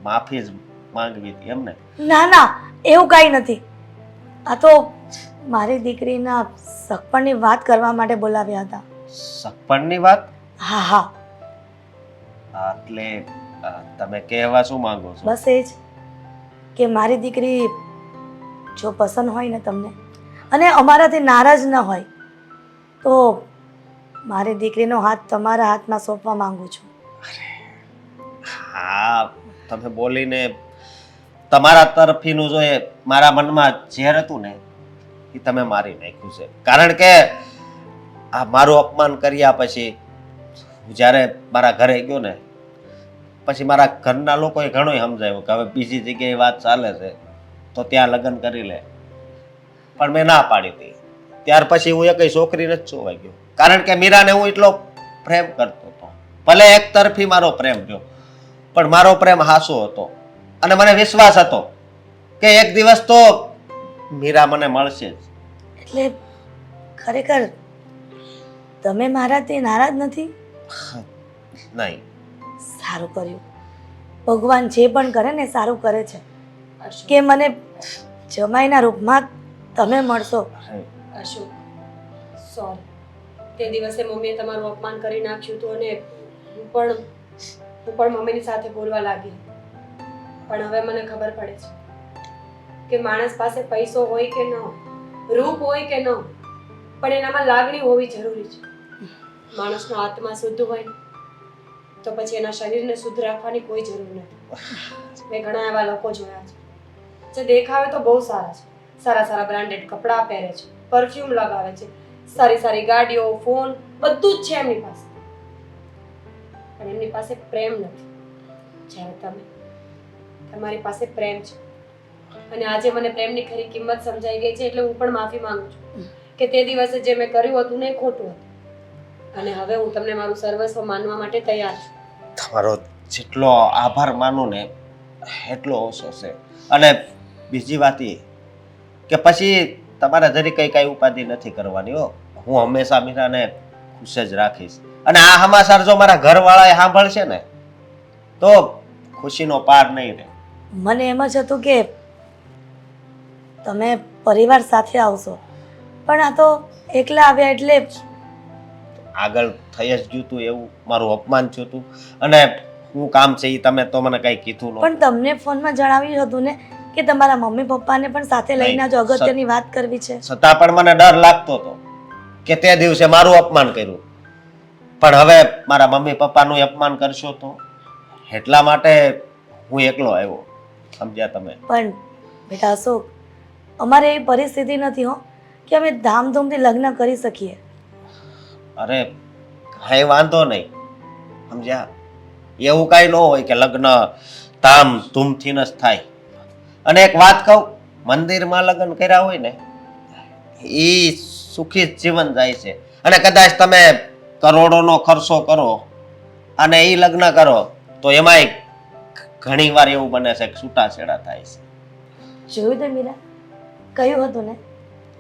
માફી જ માંગવી હતી એમ ને? ના એવું કાંઈ નથી. આ તો મારી દીકરીના સગપણની વાત કરવા માટે બોલાવ્યા હતા. સગપણની વાત? હા હા, એટલે તમે કહેવા શું માંગો છો? બસ એ જ કે મારી દીકરી જો પસંદ હોય ને તમને અને અમારાથી નારાજ ન હોય તો મારી દીકરીનો હાથ તમારા હાથમાં સોંપવા માંગુ છું. હા, તમે બોલીને તમારા તરફીનું જો એ મારા મનમાં ઝેર હતું ને એ તમે મારી નાખ્યું છે. કારણ કે આ મારું અપમાન કર્યા પછી હું જ્યારે મારા ઘરે ગયો ને પછી મારા ઘરના લોકોએ ઘણું સમજાવ્યું કે હવે બીજી જગ્યાએ વાત ચાલે છે તો ત્યાં લગ્ન કરી લે, પણ મેં ના પાડી હતી. ત્યાર પછી હું એ કઈ છોકરી નથી જોવા ગયો, કારણ કે મીરાને હું એટલો પ્રેમ કરતો હતો. ભલે એક તરફી મારો પ્રેમ રહ્યો પણ મારો પ્રેમ હાસો હતો અને મને વિશ્વાસ હતો કે એક દિવસ તો મીરા મને મળશે જ. એટલે ખરેખર તમે મારાથી નારાજ નથી? નહીં. સારું કર્યું. ભગવાન જે પણ કરે ને સારું કરે છે કે મને જમાઈના રૂપમાં તમે મળશો. અશોક, સોરી. તે દિવસે મમ્મીએ તમારું અપમાન કરી નાખ્યું હતું અને હું પણ મમ્મીની સાથે બોલવા લાગી. પણ હવે મને ખબર પડે છે કે માણસ પાસે પૈસો હોય કે ન હોય, રૂપ હોય કે ન હોય, પણ એનામાં લાગણી હોવી જરૂરી છે. માણસનો આત્મા શુદ્ધ હોય ને તો પછી એના શરીરને શુદ્ધ રાખવાની કોઈ જરૂર નથી. મેં ઘણા એવા લોકો જોયા છે જે દેખાવે તો બહુ સારા છે, સારા બ્રાન્ડેડ કપડાં પહેરે છે, પરફ્યુમ લગાવે છે, સારી ગાડીઓ, ફોન, બધું જ છે એમની પાસે, પણ એમની પાસે પ્રેમ નથી. જ્યારે તમારી પાસે પ્રેમ છે અને આજે મને પ્રેમની ખરી કિંમત સમજાઈ ગઈ છે, એટલે હું પણ માફી માંગુ છું કે તે દિવસે જે મેં કર્યું હતું ને એ ખોટું હતું અને હવે હું તમને મારું સર્વસ્વ માનવા માટે તૈયાર છું. તમારો જેટલો આભાર માનું ને એટલો ઓછો છે. અને બીજી વાત એ કે પછી તમારે જરી કઈ ઉપાધિ નથી કરવાની હો. હું હંમેશા મીરાને ખુશ જ રાખીશ અને આ સમાચાર જો મારા ઘરવાળાએ સાંભળશે ને તો ખુશીનો પાર નહીં રહે. મને એમ જ હતું કે તમે પરિવાર સાથે આવશો, પણ આ તો એકલા આવ્યા એટલે આગળ થઈ જ ગયું હતું એવું મારું અપમાન થયું હતું અને શું કામ છે એ તમે તો મને કઈ કીધું નહોતું. પણ તમને ફોનમાં જણાવ્યું હતું ને કે તમારા મમ્મી પપ્પાને પણ સાથે લઈને આવજો, અગત્યની વાત કરવી છે. છતાં પણ મને ડર લાગતો હતો કે તે દિવસે મારું અપમાન કર્યું, પણ હવે મારા મમ્મી પપ્પાનું અપમાન કરશો તો એટલા માટે હું એકલો આવ્યો. સમજ્યા તમે? પણ બેટા અશોક, અમારે એવી પરિસ્થિતિ નથી હો કે અમે ધામધૂમથી લગ્ન કરી શકીએ. અરે કઈ વાંધો નહીં, સમજ્યા? એવું કાંઈ ન હોય કે લગ્ન ધામધૂમથી જ થાય. અને એક વાત કહું, મંદિરમાં લગ્ન કર્યા હોય ને એ સુખી જ જીવન જાય છે. અને કદાચ તમે કરોડોનો ખર્ચો કરો અને એ લગ્ન કરો તો એમાંય ઘણી વાર એવું બને છે કે છૂટાછેડા થાય છે. જોયું તે મીરા, કહ્યું હતું ને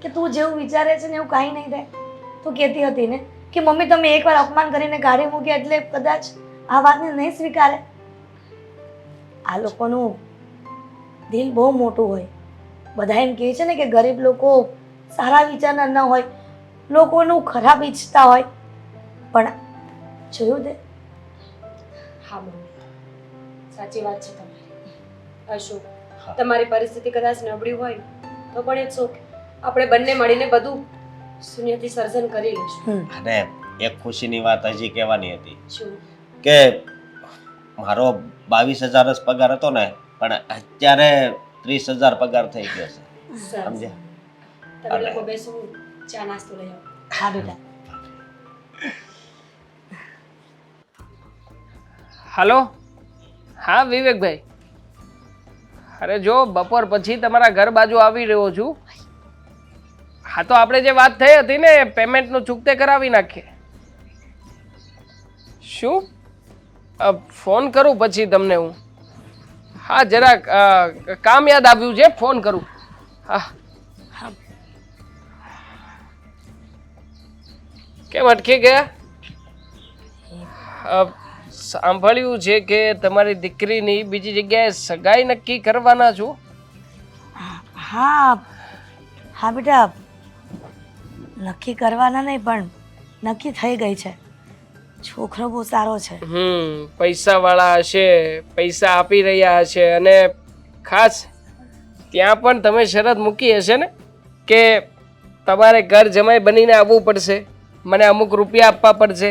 કે તું જેવું વિચારે છે ને એવું કાંઈ નહીં થાય. તું કહેતી હતી ને કે મમ્મી તમે એકવાર અપમાન કરીને કાઢી મૂક્યા એટલે કદાચ આ વાતને નહીં સ્વીકારે. આ લોકોનું દિલ બહુ મોટું હોય. બધા એમ કહે છે ને કે ગરીબ લોકો સારા વિચારના ન હોય, લોકોનું ખરાબ ઈચ્છતા હોય, પણ જોયું તે હા મમ્મી સાચી વાત છે તમારી અશોક હા. તમારી પરિસ્થિતિ કદાચ નબળી હોય તો પણ એક શોખ આપણે બંને મળીને બધું શૂન્યથી સર્જન કરી લઈશું અને એક ખુશીની વાત હજી કહેવાની હતી શું કે મારો 22,000 જ પગાર હતો ને પણ અત્યારે 30,000 પગાર થઈ ગયો છે સરસ. સમજ્યા? તમે લોકો બેસો ચા નાસ્તો લઈ આવો હા બેટા હાલો હા વિવેકભાઈ અરે જો બપોર પછી તમારા ઘર બાજુ આવી રહ્યો છું હા તો આપણે જે વાત થઈ હતી ને પેમેન્ટનું ચૂકતે કરાવી નાખીએ શું ફોન કરું પછી તમને હું હા જરાક કામ યાદ આવ્યું છે ફોન કરું હા કેમ અટકી ગયા સાંભળ્યું છે કે તમારી દીકરીની બીજી જગ્યાએ સગાઈ નક્કી કરવાના છો હા હા બેટા નક્કી કરવાના નહીં પણ નક્કી થઈ ગઈ છે છોકરો બહુ સારો છે પૈસા વાળા હશે પૈસા આપી રહ્યા હશે અને ખાસ ત્યાં પણ તમે શરત મૂકી હશે ને કે તમારે ઘર જમાઈ બનીને આવવું પડશે મને અમુક રૂપિયા આપવા પડશે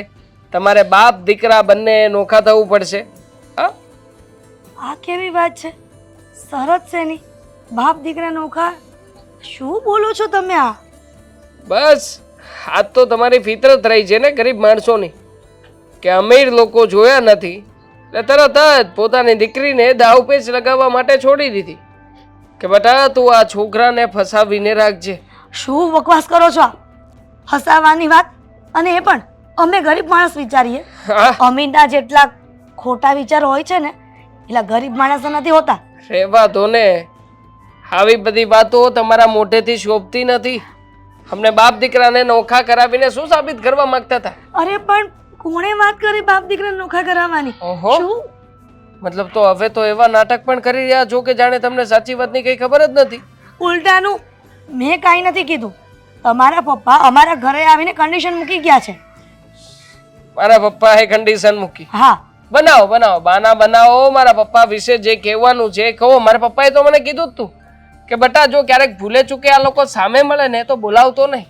તમારે બાપ દીકરા બંને નોખા થવું પડશે હા આ કેવી વાત છે સરસ છે ની બાપ દીકરા નોખા શું બોલો છો તમે આ બસ આ તો તમારી ફિતરત રહી છે ને ગરીબ માણસોની કે અમીર લોકો જોયા નથી એટલે તરત જ પોતાની દીકરીને દાવપેચ લગાવવા માટે છોડી દીધી કે બેટા તું આ છોકરાને ફસાવીને રાખજે શું બકવાસ કરો છો હસાવાની વાત અને એ પણ અમે ગરીબ માણસ વિચારીએ હા અમીરના જેટલા ખોટા વિચાર હોય છે ને એટલા ગરીબ માણસો નથી હોતા રેવા દો ને આવી બધી વાતો તમારા મોઢેથી શોભતી નથી અમને બાપ દીકરાને નોખા કરાવીને શું સાબિત કરવા માંગતા હતા અરે પણ કોણે વાત કરી બાપ દીકરા નોખા કરાવવાની ઓહો શું મતલબ તો હવે તો એવા નાટક પણ કરી રહ્યા છો કે જાણે તમને સાચી વાતની કઈ ખબર જ નથી ઉલટાનું મેં કાંઈ નથી કીધું તમારા પપ્પા અમારા ઘરે આવીને કન્ડિશન મૂકી ગયા છે મારા પપ્પાએ કન્ડિશન મૂકી હા બનાવો બનાવો બાના બનાવો મારા પપ્પા વિશે જે કહેવાનું છે કહો મારા પપ્પાએ તો મને કીધું જ તું કે બટા જો ક્યારેક ભૂલે ચૂકે આ લોકો સામે મળે ને તો બોલાવતો નહીં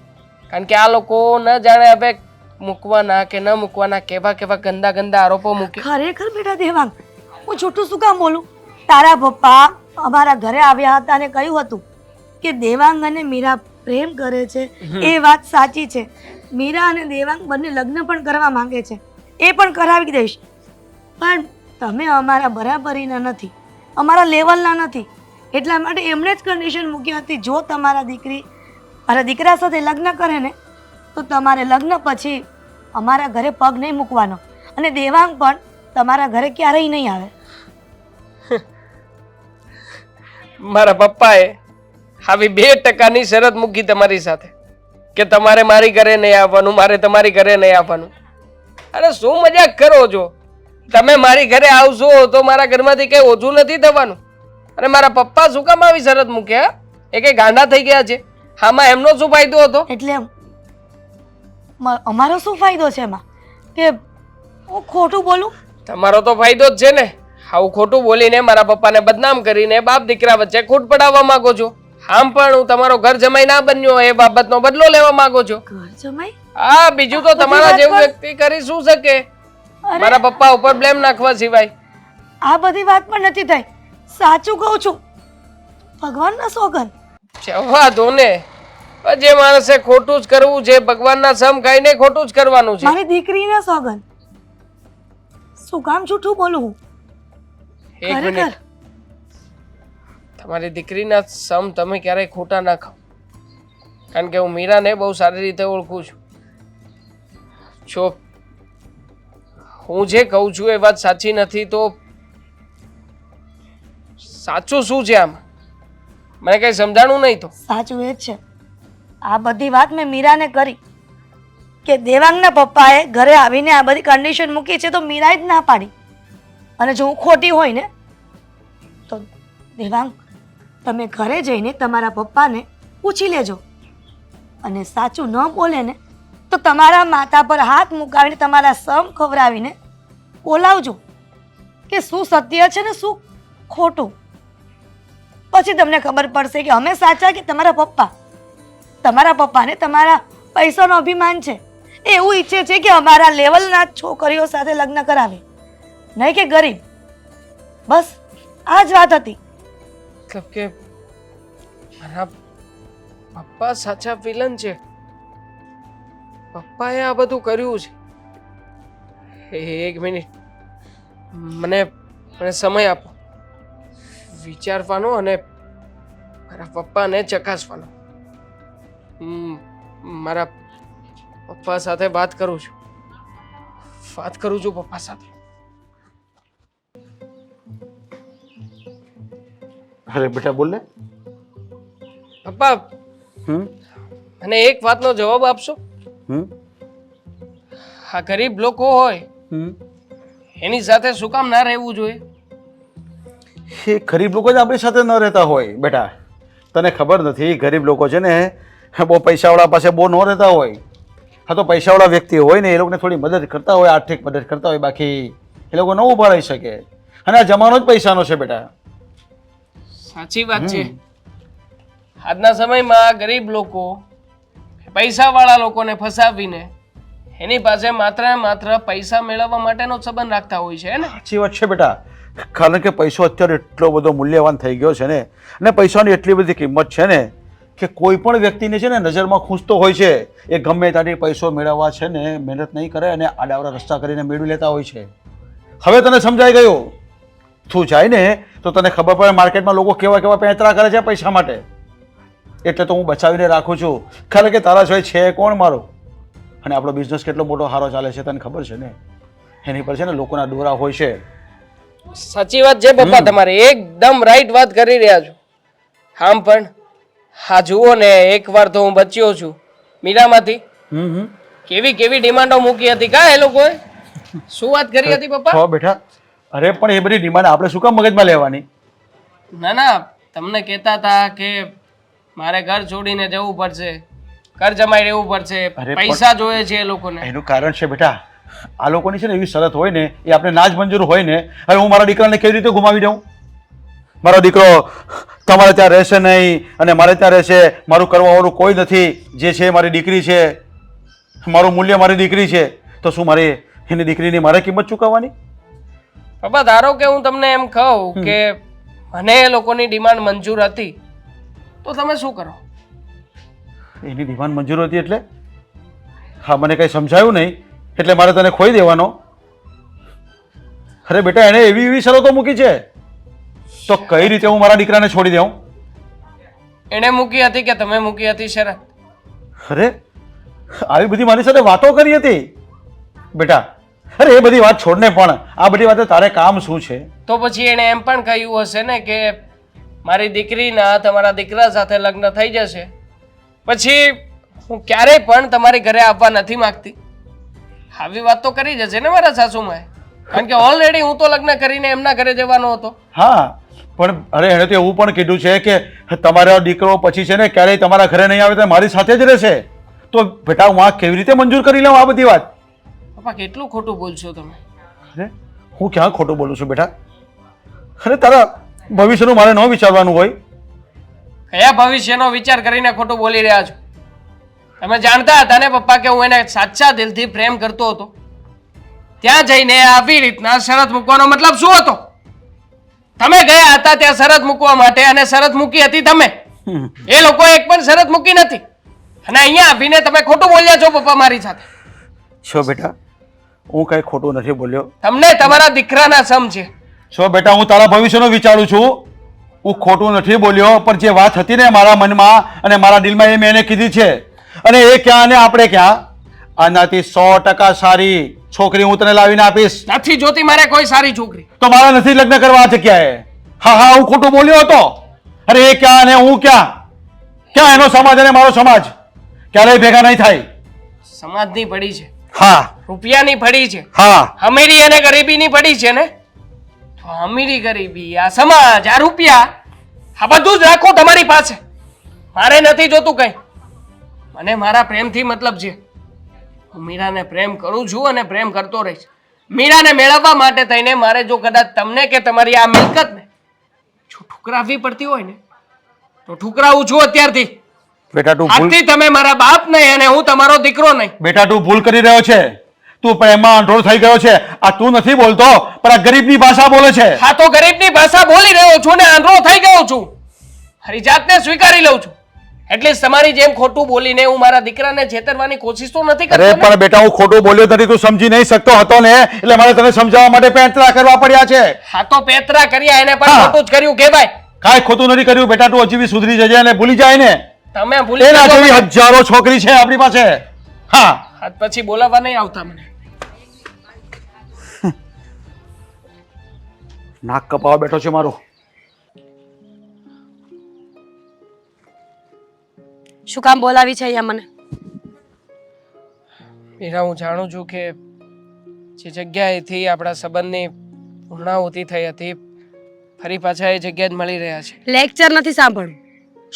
કારણ કે આ લોકો ન જાણે હવે મૂકવાના કે ન મૂકવાના કેવા કેવા ગંદા ગંદા આરોપો મૂકે ખરેખર બેટા દેવાંગ હું છોટું શું કામ બોલું તારા પપ્પા અમારા ઘરે આવ્યા હતા અને કહ્યું હતું કે દેવાંગ અને મીરા પ્રેમ કરે છે એ વાત સાચી છે મીરા અને દેવાંગ બંને લગ્ન પણ કરવા માંગે છે એ પણ કરાવી દઈશ પણ તમે અમારા બરાબરીના નથી અમારા લેવલના નથી એટલા માટે એમણે જ કન્ડિશન મૂકી હતી જો તમારા દીકરી મારા દીકરા સાથે લગ્ન કરે ને તો તમારે લગ્ન પછી અમારા ઘરે પગ નહીં મૂકવાનો અને દેવાંગ પણ તમારા ઘરે ક્યારેય નહીં આવે મારા પપ્પાએ આવી 2% શરત મૂકી તમારી સાથે કે તમારે મારી ઘરે નહીં આવવાનું મારે તમારી ઘરે નહીં આવવાનું અરે શું મજાક કરો છો તમે મારી ઘરે આવશો તો મારા ઘરમાંથી કઈ ઓછું નથી થવાનું અને મારા પપ્પા શું કામ આવી શરત મૂક્યા એ કઈ ગાંડા થઈ ગયા છે આમાં એમનો શું ફાયદો હતો એટલે અમારો શું ફાયદો છે એમાં કે હું ખોટું બોલું તમારો તો ફાયદો જ છે ને આવું ખોટું બોલીને મારા પપ્પાને બદનામ કરીને બાપ દીકરા વચ્ચે ખૂટ પડાવવા માંગો છો આમ પણ હું તમારો ઘર જમાઈ ના બન્યો એ બાબતનો બદલો લેવા માંગો છો ઘર જમાઈ હા બીજું તો તમારા વાત જેવું પર- વ્યક્તિ કરી શું શકે અરે મારા પપ્પા ઉપર બ્લેમ નાખવા સિવાય આ બધી વાત પણ નથી થઈ સાચું કહું છું ભગવાનના સોગંદ જવા દો ને જે માણસે ખોટું જ કરવું છે ભગવાનના સમ ખાઈને ખોટું જ કરવાનું છે મારી દીકરીના સોગંદ શું કામ જૂઠું બોલું હું એક ખરેખર મિનિટ તમારી દીકરીના સમ તમે ક્યારેય ખોટા ના ખાઓ કારણ કે હું મીરાને બહુ સારી રીતે ઓળખું છું જો હું જે કહું છું એ વાત સાચી નથી તો સાચું શું છે આમાં મને કઈ સમજાણું નહીં તો સાચું એ જ છે આ બધી વાત મેં મીરાને કરી કે દેવાંગના પપ્પાએ ઘરે આવીને આ બધી કન્ડિશન મૂકી છે તો મીરાએ જ ના પાડી અને જો હું ખોટી હોય ને તો દેવાંગ તમે ઘરે જઈને તમારા પપ્પાને પૂછી લેજો અને સાચું ન બોલે ને તો તમારા માથા પર હાથ મુકાવીને તમારા સમ ખવડાવીને બોલાવજો કે શું સત્ય છે ને શું ખોટું. પછી તમને ખબર પડશે કે અમે સાચા કે તમારા પપ્પા. તમારા પપ્પાને તમારા પૈસાનો અભિમાન છે. એ એવું ઈચ્છે છે કે અમારા લેવલના છોકરીઓ સાથે લગ્ન કરાવે, નહીં કે ગરીબ. બસ આ જ વાત હતી. મતલબ કે મારા પપ્પા સાચા વિલન છે. પપ્પાએ આ બધું કર્યું છે. એક મિનિટ, મને મને સમય આપો વિચારવાનો અને મારા પપ્પાને ચકાસવાનો. મારા પપ્પા સાથે વાત કરું છું પપ્પા સાથે. અરે બેટા બોલ ને. પપ્પા, હમ મને એક વાતનો જવાબ આપશો? હમ આ ગરીબ લોકો હોય હમ એની સાથે શું કામ ના રહેવું જોઈએ? એ ગરીબ લોકો જ આપણી સાથે ન રહેતા હોય બેટા. તને ખબર નથી, ગરીબ લોકો છે ને બહુ પૈસાવાળા પાસે બહુ ન રહેતા હોય. હા, તો પૈસાવાળા વ્યક્તિ હોય ને એ લોકોને થોડી મદદ કરતા હોય, આર્થિક મદદ કરતા હોય, બાકી એ લોકો ન ઊભા રહી શકે. અને આ જમાનો જ પૈસાનો છે બેટા. સાચી વાત છે. આજના સમયમાં ગરીબ લોકો પૈસાવાળા લોકોને ફસાવીને એની પાસે માત્ર ને માત્ર પૈસા મેળવવા માટેનો સંબંધ રાખતા હોય છે ને. સાચી વાત છે બેટા. કારણ કે પૈસો અત્યારે એટલો બધો મૂલ્યવાન થઈ ગયો છે ને, અને પૈસાની એટલી બધી કિંમત છે ને કે કોઈ પણ વ્યક્તિને છે ને નજરમાં ખૂંચતો હોય છે. એ ગમે ત્યાંથી પૈસો મેળવવા છે ને મહેનત નહીં કરે અને આડાવડા રસ્તા કરીને મેળવી લેતા હોય છે. હવે તને સમજાઈ ગયું. તું જાય ને તો તને ખબર પડે માર્કેટમાં લોકો કેવા કેવા પેંતરા કરે છે પૈસા માટે. એટલે તો હું બચાવીને રાખું છું. કારણ કે તારા સિવાય છે કોણ મારો? અને આપણો બિઝનેસ કેટલો મોટો સારો ચાલે છે તને ખબર છે ને. એની પર છે ને લોકોના દોરા હોય છે. સાચી વાત છે પપ્પા, તમારે એકદમ રાઈટ વાત કરી રહ્યા છો. આમ પણ હા જુઓ ને, એકવાર તો હું બચ્યો છું મીરામાંથી. કેવી કેવી ડિમાન્ડો મૂકી હતી કા એ લોકોએ. શું વાત કરી હતી પપ્પા? છો બેટા. અરે પણ એ બધી ડિમાન્ડ આપણે શું કામ મગજમાં લેવાની? ના ના, તમને કહેતા હતા કે મારે ઘર છોડીને જવું પડશે, ઘર જમાઈ રહેવું પડશે, અરે પણ- પૈસા જોઈએ છે એ લોકોને. એનું કારણ છે બેટા, આ લોકોની છે ને એવી શરત હોય ને, એ આપણે ના જ મંજૂર હોય ને. હવે હું મારા દીકરાને કેવી રીતે ગુમાવી દઉં? મારો દીકરો તમારે ત્યાં રહેશે નહીં અને મારે ત્યાં રહેશે. મારું કરવાવાળું કોઈ નથી. જે છે મારી દીકરી છે, મારું મૂલ્ય મારી દીકરી છે. તો શું મારે એની દીકરીની મારે કિંમત ચૂકવવાની? પપ્પા, ધારો કે હું તમને એમ કહું કે મને એ લોકોની ડિમાન્ડ મંજૂર હતી, તો તમે શું કરો? એની ડિમાન્ડ મંજૂર હતી એટલે? હા, મને કંઈ સમજાયું નહીં એટલે મારે તને ખોઈ દેવાનો? અરે બેટા, એણે એવી એવી શરતો મૂકી છે, તો કઈ રીતે હું મારા દીકરાને છોડી દઉં? એણે મૂકી હતી કે તમે મૂકી હતી શરત? અરે આવી બધી મારી સાથે વાતો કરી હતી બેટા. અરે એ બધી વાત છોડને, પણ આ બધી વાતે તારે કામ શું છે? તો પછી એણે એમ પણ કહ્યું હશે ને કે મારી દીકરીના તમારા દીકરા સાથે લગ્ન થઈ જશે, પછી હું ક્યારેય પણ તમારી ઘરે આવવા નથી માંગતી. આવી વાત તો કરી જશે ને મારા સાસુમાએ, કારણ કે ઓલરેડી હું તો લગ્ન કરીને એમના ઘરે જવાનો હતો. હા, પણ અરે એણે તો એવું પણ કીધું છે કે તમારો દીકરો પછી છે ને ક્યારેય તમારા ઘરે નહીં આવે તો મારી સાથે જ રહેશે. તો બેટા હું આ કેવી રીતે મંજૂર કરી લઉં આ બધી વાત? પપ્પા, કેટલું ખોટું બોલશો તમે? અરે હું ક્યાં ખોટું બોલું છું બેટા? અરે તારા ભવિષ્યનું મારે ન વિચારવાનું હોય? કયા ભવિષ્યનો વિચાર કરીને ખોટું બોલી રહ્યા છો? તમે જાણતા હતા ને પપ્પા કે હું એને સાચા દિલથી પ્રેમ કરતો હતો. ત્યાં જઈને આવી રીતના શરત મૂકવાનો મતલબ શું હતો? તમે ગયા હતા ત્યાં શરત મૂકવા માટે અને શરત મૂકી હતી તમે. એ લોકો એક પણ શરત મૂકી નથી અને અહીંયા આવીને તમે ખોટું બોલ્યા છો પપ્પા મારી સાથે. છો બેટા, હું કઈ ખોટું નથી બોલ્યો. તમને તમારા દીકરાના સમ છે. છો બેટા, હું તારા ભવિષ્યનું વિચારું છું. હું ખોટું નથી બોલ્યો, પણ જે વાત હતી ને મારા મનમાં અને મારા દિલમાં એ મેં એને કીધી છે. અને એ ક્યાં અને આપણે ક્યાં? આનાથી 100% સારી છોકરી હું તને લાવીને આપીશ. નથી જોતી મારે કોઈ સારી છોકરી. તો મારા નથી લગ્ન કરવા આ જગ્યાએ. હા હા, હું ખોટું બોલ્યો હતો. અરે એ ક્યાં અને હું ક્યાં? ક્યાં એનો સમાજ અને મારો સમાજ? ક્યારેય ભેગા નહીં થાય. સમાજની પડી છે, હા રૂપિયાની પડી છે, હા, અમીરી અને ગરીબીની પડી છે ને. તો અમીરી ગરીબી, આ સમાજ, આ રૂપિયા, આ બધું જ રાખો તમારી પાસે. મારે નથી જોતું કઈ. મને મારા પ્રેમથી મતલબ છે. હું મીરાને પ્રેમ કરું છું અને પ્રેમ કરતો રહીશ. મીરાને મેળવવા માટે થઈને મારે જો કદાચ તમને કે તમારી આ મિલકતને જો ઠુકરાવવી પડતી હોય ને તો ઠુકરાવું છું અત્યારથી. બેટા તું ભૂલ આજથી તમે મારા બાપ નહીં અને હું તમારો દીકરો નહીં. બેટા તું ભૂલ કરી રહ્યો છે. તું પ્રેમમાં અંધોળ થઈ ગયો છે. આ તું નથી બોલતો પણ આ ગરીબની ભાષા બોલે છે. હા તો ગરીબની ભાષા બોલી રહ્યો છું ને આંધળો થઈ ગયો છું. મારી જાતને સ્વીકારી લઉં છું. એટલીસ્ટ તમારી જેમ ખોટું બોલીને હું મારા દીકરાને છેતરવાની કોશિશ તો નથી અરે કરતો ને. પણ બેટા હું ખોટું બોલ્યો નથી. તું સમજી નહીં શકતો હતો ને એટલે મારે તને સમજાવવા માટે પેંતરા કરવા પડ્યા છે. હા તો પેતરા કર્યા એને પણ હા. ખોટું જ કર્યું કહેવાય. કાંઈ ખોટું નથી કર્યું બેટા. તું હજી બી સુધરી જજે અને ભૂલી જાય ને. તમે ભૂલી એના જજો જેવી મને. હજારો છોકરી છે આપણી પાસે. હા આજ પછી બોલાવવા નહીં આવતા મને. નાક કપાવા બેઠો છે મારો. શું કામ બોલાવી છે અહીંયા મને? મીરા, હું જાણું છું કે જે જગ્યાએથી આપણા સંબંધની પૂર્ણાહુતિ થઈ હતી ફરી પાછા એ જગ્યા જ મળી રહ્યા છે. લેક્ચર નથી સાંભળવું.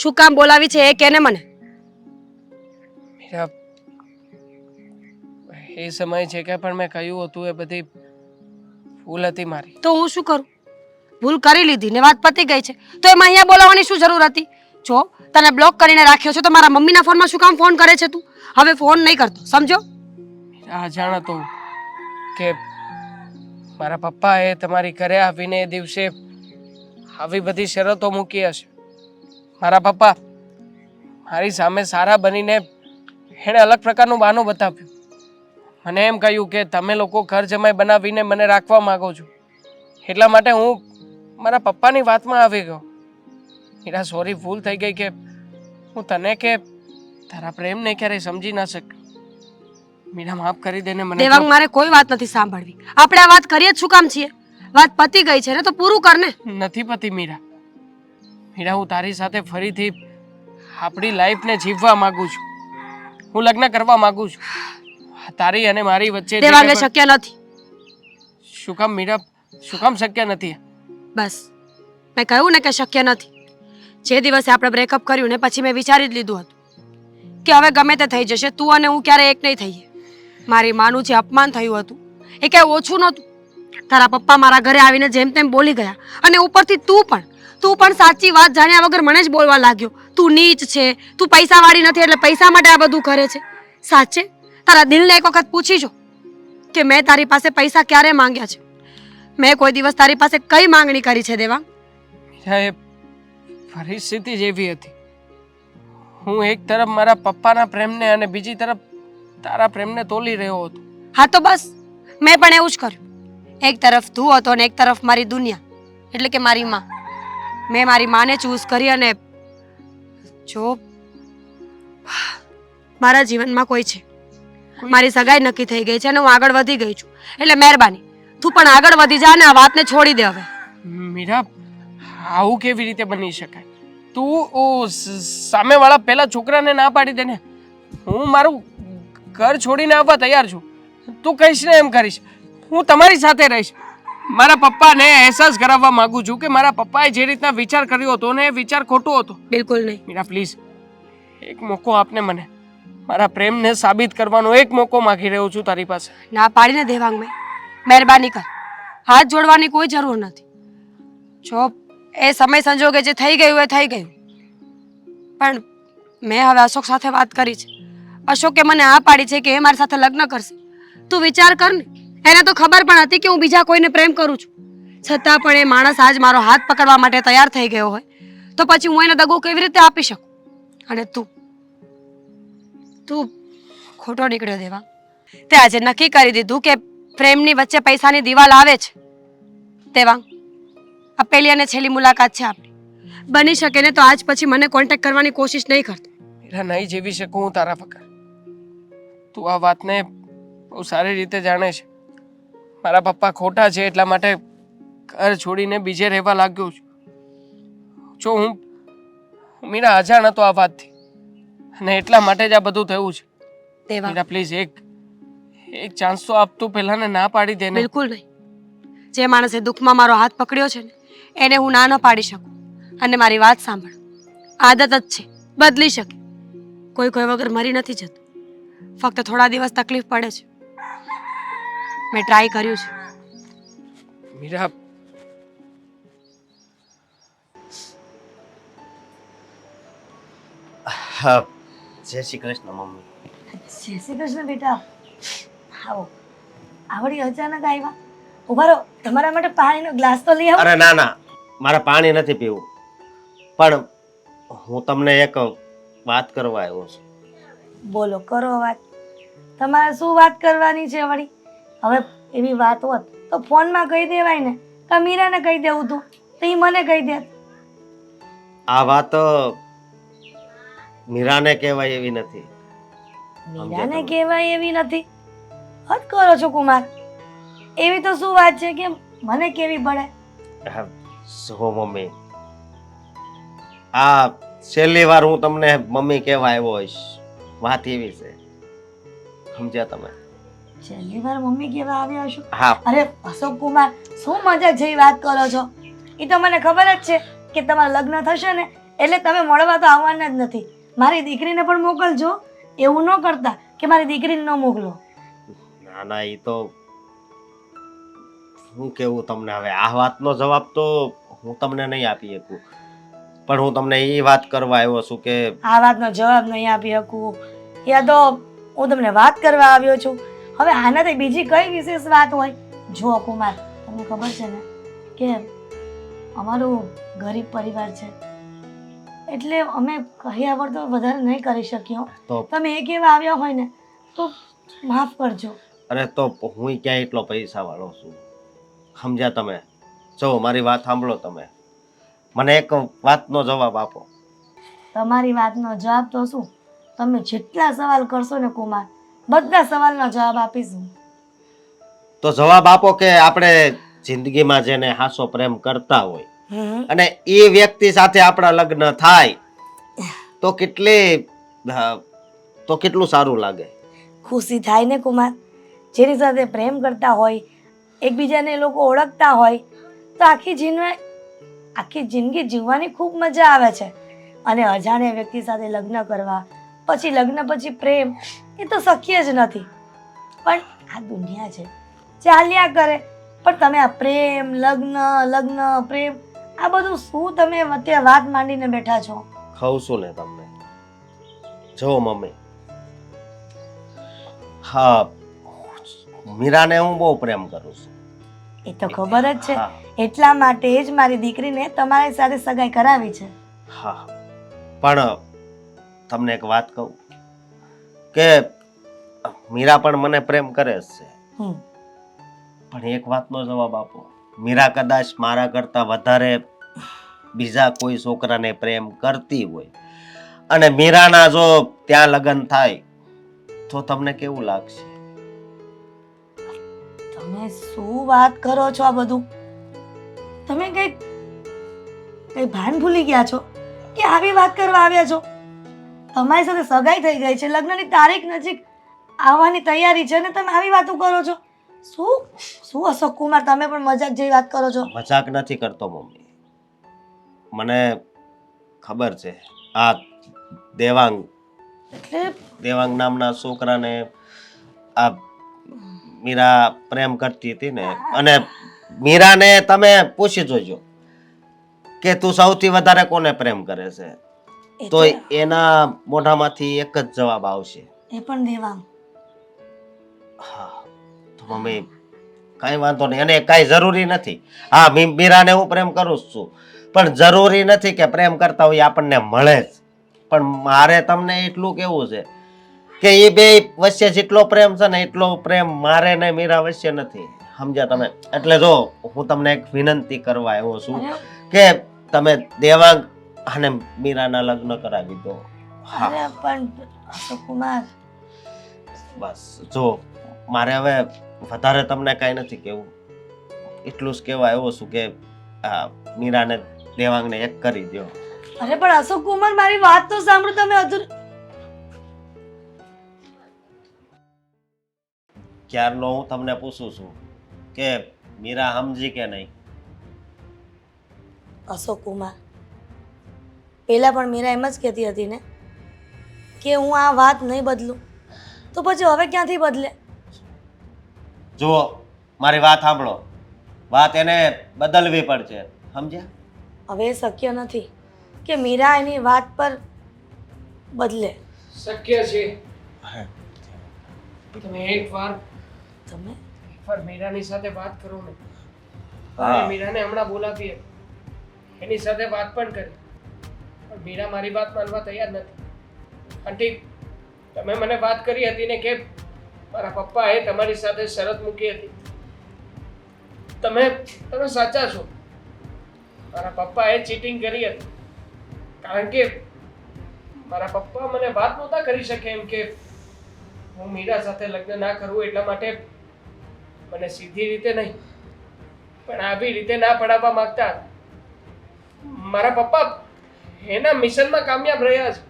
શું કામ બોલાવી છે એ કેને મને. મીરા, એ સમય છે કે પણ મેં કહ્યું હતું એ બધી ભૂલ હતી મારી. તો હું શું કરું? ભૂલ કરી લીધી ને વાત પતી ગઈ છે તો એમાં અહીંયા બોલાવવાની શું જરૂર હતી? જો તને બ્લોક કરીને રાખ્યો છે તો મારા મમ્મીના ફોનમાં શું કામ ફોન કરે છે તું? હવે ફોન નહીં કરતો, સમજો? મીરા, જાણ હતું કે મારા પપ્પાએ તમારી ઘરે આવીને એ દિવસે આવી બધી શરતો મૂકી હશે. મારા પપ્પા મારી સામે સારા બનીને એણે અલગ પ્રકારનું બહાનું બતાવ્યું. મને એમ કહ્યું કે તમે લોકો ઘર જમાઈ બનાવીને મને રાખવા માંગો છો એટલા માટે હું મારા પપ્પાની વાતમાં આવી ગયો. મીરા, સોરી, ભૂલ થઈ ગઈ કે હું તને કે તારા પ્રેમને ક્યારેય સમજી ના શક. મીરા, માફ કરી દે ને મને. દેવાંગ, મારે કોઈ વાત નથી સાંભળવી. આપણે આ વાત કરીએ જ શું કામ છીએ? વાત પતી ગઈ છે ને તો પૂરું કર ને. નથી પતિ મીરા. મીરા, હું તારી સાથે ફરીથી આપણી લાઈફને જીવવા માંગુ છું. હું લગ્ન કરવા માંગુ છું. તારી અને મારી વચ્ચે જે દેવાંગ, એ કંઈ શક્ય નથી. પણ- શું કામ મીરા? શું કામ શક્ય નથી? બસ મેં કહ્યું ને કે શક્ય નથી. જે દિવસે આપણે બ્રેકઅપ કર્યું ને પછી મેં વિચારી જ લીધું હતું કે હવે ગમે તે થઈ જશે, તું અને હું ક્યારે એક નહીં થઈએ. મારી માનું જે અપમાન થયું હતું એ કઈ ઓછું નહોતું. તારા પપ્પા મારા ઘરે આવીને જેમ તેમ બોલી ગયા અને ઉપરથી તું પણ સાચી વાત જાણ્યા વગર મને જ બોલવા લાગ્યો. તું નીચ છે, તું પૈસાવાળી નથી એટલે પૈસા માટે આ બધું કરે છે. સાચે તારા દિલને એક વખત પૂછી જો કે મેં તારી પાસે પૈસા ક્યારે માંગ્યા છે? મેં કોઈ દિવસ તારી પાસે કઈ માંગણી કરી છે દેવાંગ? મીરા, એ પરિસ્થિતિ જ એવી હતી. હું એક તરફ મારા પપ્પાના પ્રેમને અને બીજી તરફ તારા પ્રેમને તોલી રહ્યો હતો. હા તો બસ મેં પણ એવું જ કર્યું. એક તરફ તું હતો ને એક તરફ મારી દુનિયા એટલે કે મારી માં. મેં મારી માને ચૂઝ કરી અને જો મારા જીવનમાં કોઈ છે, મારી સગાઈ નક્કી થઈ ગઈ છે અને હું આગળ વધી ગઈ છું એટલે મહેરબાની તું પણ આગળ વધી જા ને આ વાતને છોડી દે હવે. મીરા, આવું કેવી રીતે બની શકાય? તું સામેવાળા પેલા છોકરાને ના પાડી દે ને. હું મારું ઘર છોડીને આવવા તૈયાર છું. તું કહીશ ને એમ કરીશ. હું તમારી સાથે રહીશ. મારા પપ્પાને અહેસાસ કરાવવા માંગુ છું કે મારા પપ્પાએ જે રીતના વિચાર કર્યો હતો ને એ વિચાર ખોટો હતો. બિલકુલ નહીં. મીરા, પ્લીઝ એક મોકો આપને મને. મારા પ્રેમને સાબિત કરવાનો એક મોકો માંગી રહ્યો છું તારી પાસે. ના પાડીને દેવાંગ, મેં મહેરબાની કર. હાથ જોડવાની કોઈ જરૂર નથી. જો એ સમય સંજોગે જે થઈ ગયું એ થઈ ગયું. પણ મેં હવે અશોક સાથે વાત કરી છે. અશોકે મને આ પાડી છે કે એ મારી સાથે લગ્ન કરશે. તું વિચાર કર ને, એને તો ખબર પણ હતી કે હું બીજા કોઈને પ્રેમ કરું છું, છતાં પણ એ માણસ આજ મારો હાથ પકડવા માટે તૈયાર થઈ ગયો હોય તો પછી હું એને દગો કેવી રીતે આપી શકું? અને તું ખોટો નીકળ્યો દેવા. તે આજે નક્કી કરી દીધું કે પ્રેમની વચ્ચે પૈસાની દિવાલ આવે છે. દેવાંગ, આ પહેલી અને છેલ્લી મુલાકાત છે આપણી. બની શકે ને તો આજ પછી મને કોન્ટેક્ટ કરવાની કોશિશ નહીં કરતો. મીરા, નહીં જીવી શકું હું તારા વગર. તું આ વાતને બહુ સારી રીતે જાણે છે. મારા પપ્પા ખોટા છે એટલા માટે ઘર છોડીને બીજે રહેવા લાગ્યો છું. જો હું મીરા અજાણ હતો આ વાતથી અને એટલા માટે જ આ બધું થયું છે. દેવાંગ, મીરા, પ્લીઝ એક ચાન્સ તો આપ. તું પહેલાને ના પાડી દે ને. બિલકુલ નહીં. જે માણસે દુઃખમાં મારો હાથ પકડ્યો છે ને એને હું ના ન પાડી શકું. અને મારી વાત સાંભળ, આદત જ છે, બદલી શકે. કોઈ વગર મરી નથી જતું. ફક્ત થોડા દિવસ તકલીફ પડે છે. મેં ટ્રાય કર્યું છે. મીરા, હા, જય શ્રી કૃષ્ણ મમ્મી. જય શ્રી કૃષ્ણ બેટા. આવો. આવડી અચાનક આવ્યા. ઉભા રહો, તમારા માટે પાણીનો ગ્લાસ તો લઈ આવો. અરે ના ના, મારે પાણી નથી પીવું, પણ હું તમને એક વાત કરવા આવ્યો છું. બોલો, કરો વાત. તમારે શું વાત કરવાની છે વળી? હવે એવી વાત હોત તો ફોનમાં કહી દેવાય ને, કે મીરાને કહી દેવું તું તો એ મને કહી દે. આ વાત મીરાને કહેવાય એવી નથી. મીરાને તમે. કહેવાય એવી નથી? હદ કરો છો કુમાર. એવી તો શું વાત છે કે મને કેવી પડે? જો મમ્મી, આ છેલ્લી વાર હું તમને મમ્મી કહેવા આવ્યો હોઈશ. વાત એવી છે, સમજ્યા તમે? છેલ્લી વાર મમ્મી કેવા આવ્યા છો? હા. અરે અશોક કુમાર, શું મજાક જેવી વાત કરો છો? એ તો મને ખબર જ છે કે તમારા લગ્ન થશે ને એટલે તમે મળવા તો આવવાના જ નથી. મારી દીકરીને પણ મોકલજો. એવું ન કરતા કે મારી દીકરીને ન મોકલો. ના ના, એ તો હું કેવું તમને હવે, આ વાતનો જવાબ તો હું તમને નહીં આપી શકું, પણ હું તમને એ વાત કરવા આવ્યો છું કે આ વાતનો જવાબ નહીં આપી શકું, યા તો હું તમને વાત કરવા આવ્યો છું. હવે આનાથી બીજી કઈ વિશેષ વાત હોય? જો કુમાર, તમને ખબર છે ને કે અમારું ગરીબ પરિવાર છે, એટલે અમે કહ્યા વગર તો વધારે નહીં કરી શક્યો. તો તમે એ કેવા આવ્યા હોય ને તો માફ કરજો. અરે તો હું ક્યાં એટલો પૈસા વાળો છું, સમજ્યા તમે? જો મારી વાત સાંભળો તમે, મને એક વાતનો જવાબ આપો. તમારી વાતનો જવાબ તો શું, તમે જેટલા સવાલ કરશો ને કુમાર, બધા સવાલનો જવાબ આપીશું. તો જવાબ આપો કે આપણે જિંદગીમાં જેને હાસો પ્રેમ કરતા હોય અને એ વ્યક્તિ સાથે આપણા લગ્ન થાય તો કેટલું સારું લાગે. ખુશી થાય ને કુમાર. જેની સાથે પ્રેમ કરતા હોય, એકબીજાને લોકો ઓળખતા હોય તો આખી જિંદગી જીવવાની ખૂબ મજા આવે છે. અને અજાણ્યા વ્યક્તિ સાથે લગ્ન કરવા, પછી લગ્ન પછી પ્રેમ, એ તો શક્ય જ નથી. પણ આ દુનિયા છે, ચાલ્યા કરે. પણ તમે આ પ્રેમ, લગ્ન પ્રેમ, આ બધું શું તમે અત્યારે વાત માંડીને બેઠા છો? કહું છું ને તમને. જો મમ્મી, હા, મીરાને હું બહુ પ્રેમ કરું છું. એ તો ખબર જ છે. હા. એટલા માટે જ મારી દીકરીને તમારી સાથે સગાઈ કરાવી છે. હા, પણ તમને એક વાત કહું કે મીરા પણ મને પ્રેમ કરે જ છે, હમ. પણ એક વાતનો જવાબ આપો. મીરા કદાચ મારા કરતા વધારે બીજા કોઈ છોકરાને પ્રેમ કરતી હોય અને મીરાના જો ત્યાં લગ્ન થાય તો તમને કેવું લાગશે? તમે શું વાત કરો છો? આ બધું તમે કઈ ભાન ભૂલી ગયા છો કે આવી વાત કરવા આવ્યા છો? તમારી સાથે સગાઈ થઈ ગઈ છે, લગ્નની તારીખ નજીક આવવાની તૈયારી છે ને તમે આવી વાતો કરો છો? શું અશોક કુમાર, તમે પણ મજાક જેવી વાત કરો છો? મજાક નથી કરતો મમ્મી, મને ખબર છે. આ એટલે દેવાંગ નામના છોકરાને આ મીરા પ્રેમ કરતી હતી ને, અને મીરાને તમે પૂછી જોજો કે તું સૌથી વધારે કોને પ્રેમ કરે છે, એ તો એના મોઢામાંથી એક જ જવાબ આવશે. એ પણ દેવાંગ. હા, તો મમ્મી કાંઈ વાંધો નહીં, અને કાંઈ જરૂરી નથી. હા, મીરાને હું પ્રેમ કરું જ છું, પણ જરૂરી નથી કે પ્રેમ કરતા હોય આપણને મળે જ. પણ મારે તમને એટલું કેવું છે કે એ બે વચ્ચે જેટલો પ્રેમ છે ને એટલો પ્રેમ મારે ને મીરા વચ્ચે નથી, સમજ્યા તમે? એટલે જો હું તમને એક વિનંતી કરવા આવ્યો છું કે તમે દેવાંગ અને મીરાના લગ્ન કરાવી દો. હા, અરે પણ અશોક કુમાર, બસ જો મારે હવે વધારે તમને કાંઈ નથી કહેવું, એટલું જ કહેવા આવ્યો છું કે મીરાને દેવાંગને એક કરી દો. અરે પણ અશોક કુમાર, મારી વાત તો સાંભળો. તમે ક્યારનો હું તમને પૂછું છું કે મીરા સમજી કે નહીં? અશોક કુમાર, પહેલા પણ મીરા એમ જ કહેતી હતી ને કે હું આ વાત નહીં બદલું, તો પછી હવે ક્યાંથી બદલે? જુઓ મારી વાત સાંભળો, વાત એને બદલવી પડશે, સમજ્યા? હવે એ શક્ય નથી કે મીરા એની વાત પર બદલે. શક્ય છે. તમે એકવાર તમે મીરાની સાથે વાત કરો ને. હા. અને મીરાને હમણાં બોલાવીએ, એની સાથે વાત પણ કરી, પણ મીરા મારી વાત માનવા તૈયાર નથી. આંટી, તમે મને વાત કરી હતી ને કે મારા પપ્પાએ તમારી સાથે શરત મૂકી હતી. તમે સાચા છો. મારા પપ્પાએ ચીટિંગ કરી હતી, કારણ કે મારા પપ્પા મને વાત નહોતા કરી શકે એમ કે હું મીરા સાથે લગ્ન ના કરું, એટલા માટે મને સીધી રીતે નહીં પણ આવી રીતે ના પડાવવા માંગતા હતા. મારા પપ્પા એના મિશનમાં કામયાબ રહ્યા છે,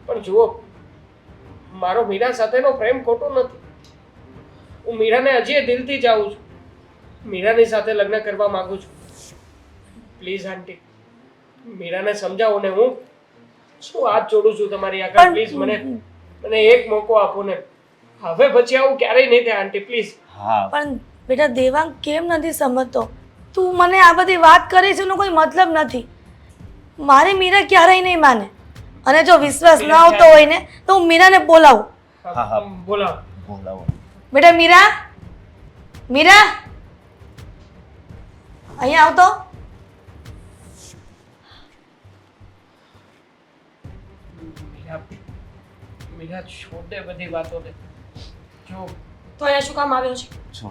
પણ જુઓ, મારો મીરા સાથેનો પ્રેમ ખોટો નથી. હું મીરાને હજી દિલથી ચાહું છું, મીરાની સાથે લગ્ન કરવા માંગુ છું. પ્લીઝ આંટી, મીરાને સમજાવો ને હું શું હાથ જોડું છું તમારી આગળ. પ્લીઝ મને એક મોકો આપો ને. હવે પછી આવું ક્યારેય નહીં થાય આંટી, પ્લીઝ. હા પણ બેટા દેવાંગ કેમ નથી સમજતો? તું મને આ બધી વાત કરી છે એનો કોઈ મતલબ નથી. મારી મીરા ક્યારેય નહીં માને, અને જો વિશ્વાસ ન આવતો હોય ને તો હું મીરાને બોલાવું. હા, હા. બોલાવો. બોલાવો. બેટા મીરા, મીરા અહીંયા આવતો. મીરા છોડ દે બધી વાતોને. જો તો અહીંયા શું કામ આવ્યો છે? જો,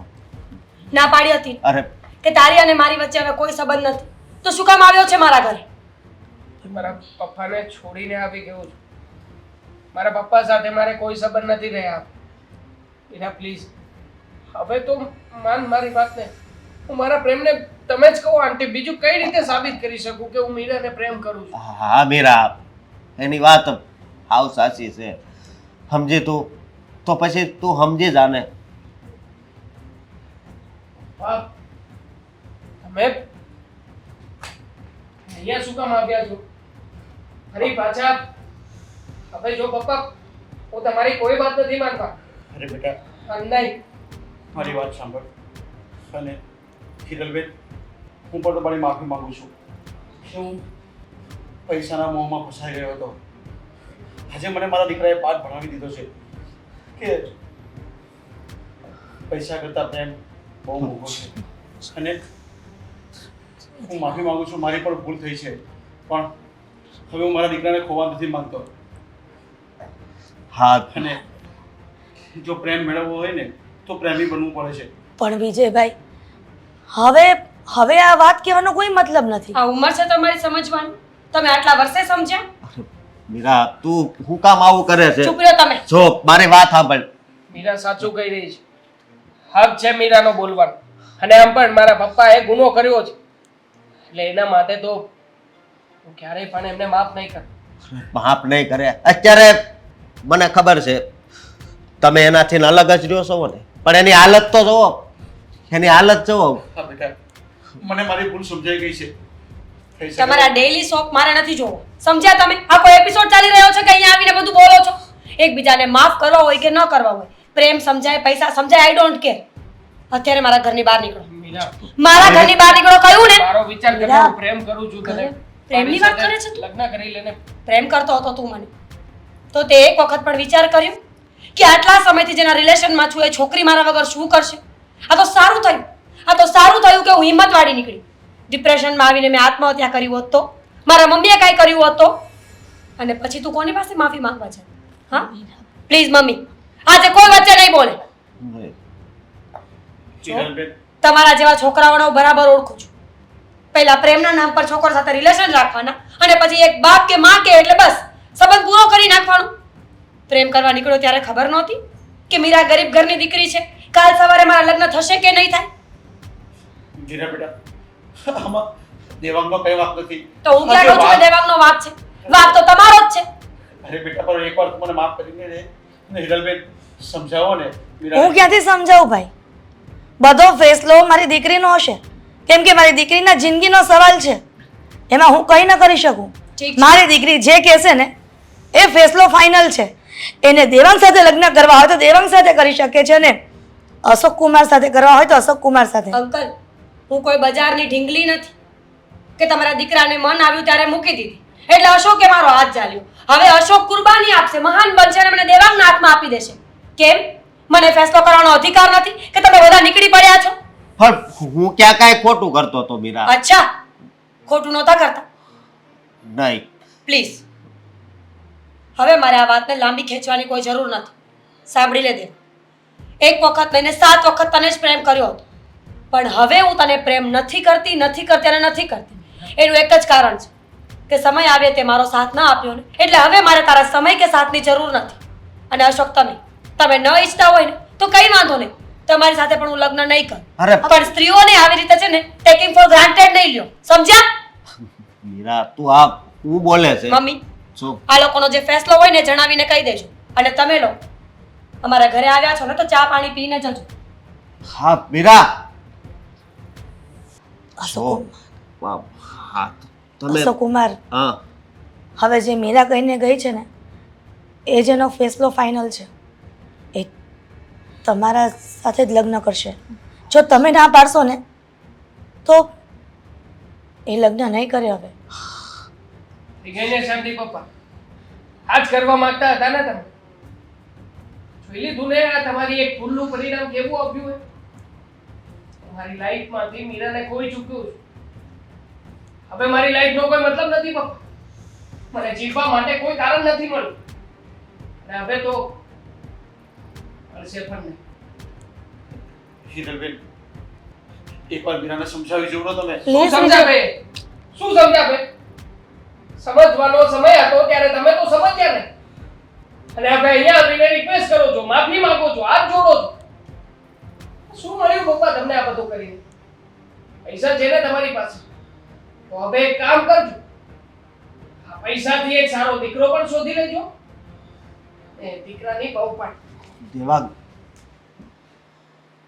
ના પાડી હતી અરે કે તારી અને મારી વચ્ચે હવે કોઈ સંબંધ નથી, તો શું કામ આવ્યો છે મારા ઘરે? મારા પપ્પાને છોડીને આવી ગયો છું. મારા પપ્પા સાથે મારે કોઈ સંબંધ નથી રહ્યા. મીરા પ્લીઝ, હવે તો માન મારી વાતને. હું મારા પ્રેમને તમે જ કહો આંટી, બીજું કઈ રીતે સાબિત કરી શકું કે હું મીરાને પ્રેમ કરું છું? હા મીરા, એની વાત હાવ સાચી છે. સમજી તું તો પછી તું સમજી જાને. પપ્પા, તમે અહીંયા શું કામ આવ્યા છો? ફરી પાછા? હવે જો પપ્પા, હું તમારી કોઈ વાત નથી માનતા. અરે બેટા, નહીં, મારી વાત સાંભળ. અને હિરલબેન, હું પણ તમારી માફી માંગુ છું. હું પૈસાના મોહમાં ફસાઈ ગયો હતો. આજે મને મારા દીકરાએ પાઠ ભણાવી દીધો છે કે પૈસા કરતા પ્રેમ બહુ મોંઘો છે. અને હું માફી માંગુ છું, મારી પણ ભૂલ થઈ છે, પણ હવે હું મારા દીકરાને ખોવા નથી માંગતો. હા, અને જો પ્રેમ મેળવવો હોય ને તો પ્રેમી બનવું પડે છે. પણ વિજયભાઈ, હવે આ વાત કહેવાનો કોઈ મતલબ નથી. આ ઉંમર છે તમારી સમજવાની, તમે આટલા વર્ષે સમજ્યા? મીરા તું હું કામ આવું કરે છે? ચૂપ રહ્યો તમે. જો મારી વાત સાંભળ. મીરા સાચું કહી રહી છે. હક છે મીરાનો બોલવાનો. અને આમ પણ મારા પપ્પાએ ગુનો કર્યો છે, એટલે એના માટે તો હું ક્યારેય પણ એમને માફ નહીં કરું. માફ નહીં કરે. અત્યારે મને ખબર છે તમે એનાથી અલગ જ રહ્યો છો ને, પણ એની હાલત તો જોવો, એની હાલત જોવો. હા બેટા, મને મારી ભૂલ સમજાઈ ગઈ છે. થઈ શકે તમારા ડેઈલી શોખ મારે નથી જોવો, સમજ્યા તમે? આ કોઈ એપિસોડ ચાલી રહ્યો છે કે અહીંયા આવીને બધું બોલો છો? એકબીજાને માફ કરવા હોય કે ન કરવા હોય, પ્રેમ સમજાય, પૈસા સમજાય, આઈ ડોન્ટ કેર. અત્યારે મારા ઘરની બહાર નીકળો. મીરા, મારા ઘરની બહાર નીકળો કહ્યું ને. મારો વિચાર કર, હું પ્રેમ કરું છું તને. પ્રેમની વાત કરે છે તું? લગ્ન કરી લેને. પ્રેમ કરતો હતો તું મને, તો તે એક વખત પણ વિચાર કર્યો કે આટલા સમયથી જેના રિલેશનમાં છું એ છોકરી મારા વગર શું કરશે? આ તો સારું થયું, આ તો સારું થયું કે હું હિંમતવાળી નીકળી. ડિપ્રેશનમાં આવીને મેં આત્મહત્યા કરી હોત તો, મારા મમ્મીએ કાંઈ કર્યું હોત તો, અને પછી તું કોની પાસે માફી માંગવા છે? હા પ્લીઝ મમ્મી, આજે કોઈ વચ્ચે નહીં બોલે. હિરલબેન, તમારા જેવા છોકરાઓને હું બરાબર ઓળખું છું. પહેલા પ્રેમના નામ પર છોકરો સાથે રિલેશન રાખવાના, અને પછી એક બાપ કે માં કે એટલે બસ સંબંધ પૂરો કરી નાખવાનો. પ્રેમ કરવા નીકળ્યો ત્યારે ખબર નહોતી કે મીરા ગરીબ ઘરની દીકરી છે, કાલ સવારે મારા લગ્ન થશે કે નહીં થાય? જીરા બેટા, આમાં દેવાંગનો કઈ વાત નથી. તો હું ક્યાં કહું છું કે દેવાંગનો વાંક છે? વાંક તો તમારો જ છે. અરે બેટા, પણ એકવાર તું મને માફ કરીને દે ને. હિરલબેન, સમજાવો ને હું મીરા. ક્યાંથી સમજાવું ભાઈ? બધો ફેસલો મારી દીકરીનો હશે, કેમ કે મારી દીકરીના જિંદગીનો સવાલ છે. એમાં હું કંઈ ન કરી શકું. ઠીક છે. મારી દીકરી જે કહેશે ને એ ફેસલો ફાઇનલ છે. એને દેવાંગ સાથે લગ્ન કરવા હોય તો દેવાંગ સાથે કરી શકે છે ને અશોક કુમાર સાથે કરવા હોય તો અશોક કુમાર સાથે. અંકલ હું કોઈ બજારની ઢીંગલી નથી કે તમારા દીકરાને મન આવ્યું ત્યારે મૂકી દીધી એટલે અશોકે મારો હાથ ઝાલ્યો. હવે અશોક કુરબાની આપશે, મહાન બનશે અને મને દેવાંગના હાથમાં આપી દેશે. કેમ? મને ફેસલો કરવાનો અધિકાર નથી કે તમે બધા નીકળી પડ્યા છો? પણ હું ક્યાં કાંઈ ખોટું કરતો હતો મીરા. અચ્છા, ખોટું નહોતા કરતા. નહીં. પ્લીઝ હવે મારે આ વાતને લાંબી ખેંચવાની કોઈ જરૂર નથી. સાંભળી લે દે, એક વખત નહીં ને 7 વખત તને જ પ્રેમ કર્યો હતો, પણ હવે હું તને પ્રેમ નથી કરતી અને નથી કરતી. એનું એક જ કારણ છે કે સમય આવે તે મારો સાથ ના આપ્યો ને, એટલે હવે મારે તારા સમય કે સાથની જરૂર નથી. અને અશોક તમે ન ઈચ્છતા હોય ને તો કઈ વાંધો નહીં, તમારી સાથે પણ હું લગ્ન નહીં કરું. અરે પણ સ્ત્રીઓને આવી રીતે છે ને ટેકિંગ ફોર ગ્રાન્ટેડ નહીં લ્યો, સમજ્યા? મીરા તું આ હું બોલે છે મમ્મી, શું? આ લોકોનો જે ફેસલો હોય ને જણાવીને કહી દેજો. અને તમે લો અમારા ઘરે આવ્યા છો ને તો ચા પાણી પીને જજો. હા મીરા. અશોક વાહ, હા તમે અશોક કુમાર, હા હવે જે મીરા કહીને ગઈ છે ને એ જેનો ફેસલો ફાઇનલ છે. એ તમારા સાથે જ લગ્ન કરશે. જો તમે ના પાડશો ને તો એ લગ્ન નહીં કરે. હવે થઈ ગઈ ને શાંતિ પપ્પા? આજ કરવા માંગતા હતા ને તમે? જોઈ લીધું ને આ તમારી એક ભૂલનું પરિણામ કેવું આવ્યું હોય? તમારી લાઈફમાંથી મીરાને ખોઈ ચૂક્યું છું. હવે મારી લાઈફનો કોઈ મતલબ નથી પપ્પા. મને જીવવા માટે કોઈ કારણ નથી મળ્યું. અને હવે તો મળશે પણ નહીં. હિરલબેન, એકવાર મીરાને સમજાવી જોડો તમે. શું પ્લીઝ સમજાવે? શું સમજાવે? સમજવાનો સમય હતો ત્યારે તમે તો સમજ્યા ને. અને હવે અહીંયા આવીને રિક્વેસ્ટ કરો છો, માફી માંગો છો, હાથ જોડો છો. શું મળ્યું પપ્પા તમને આ બધું કરીને? પૈસા છે ને તમારી પાસે, તો હવે એક કામ કરજો, આ પૈસાથી એક સારો દીકરો પણ શોધી લેજો. એ દીકરાની બહુ પણ દેવાંગ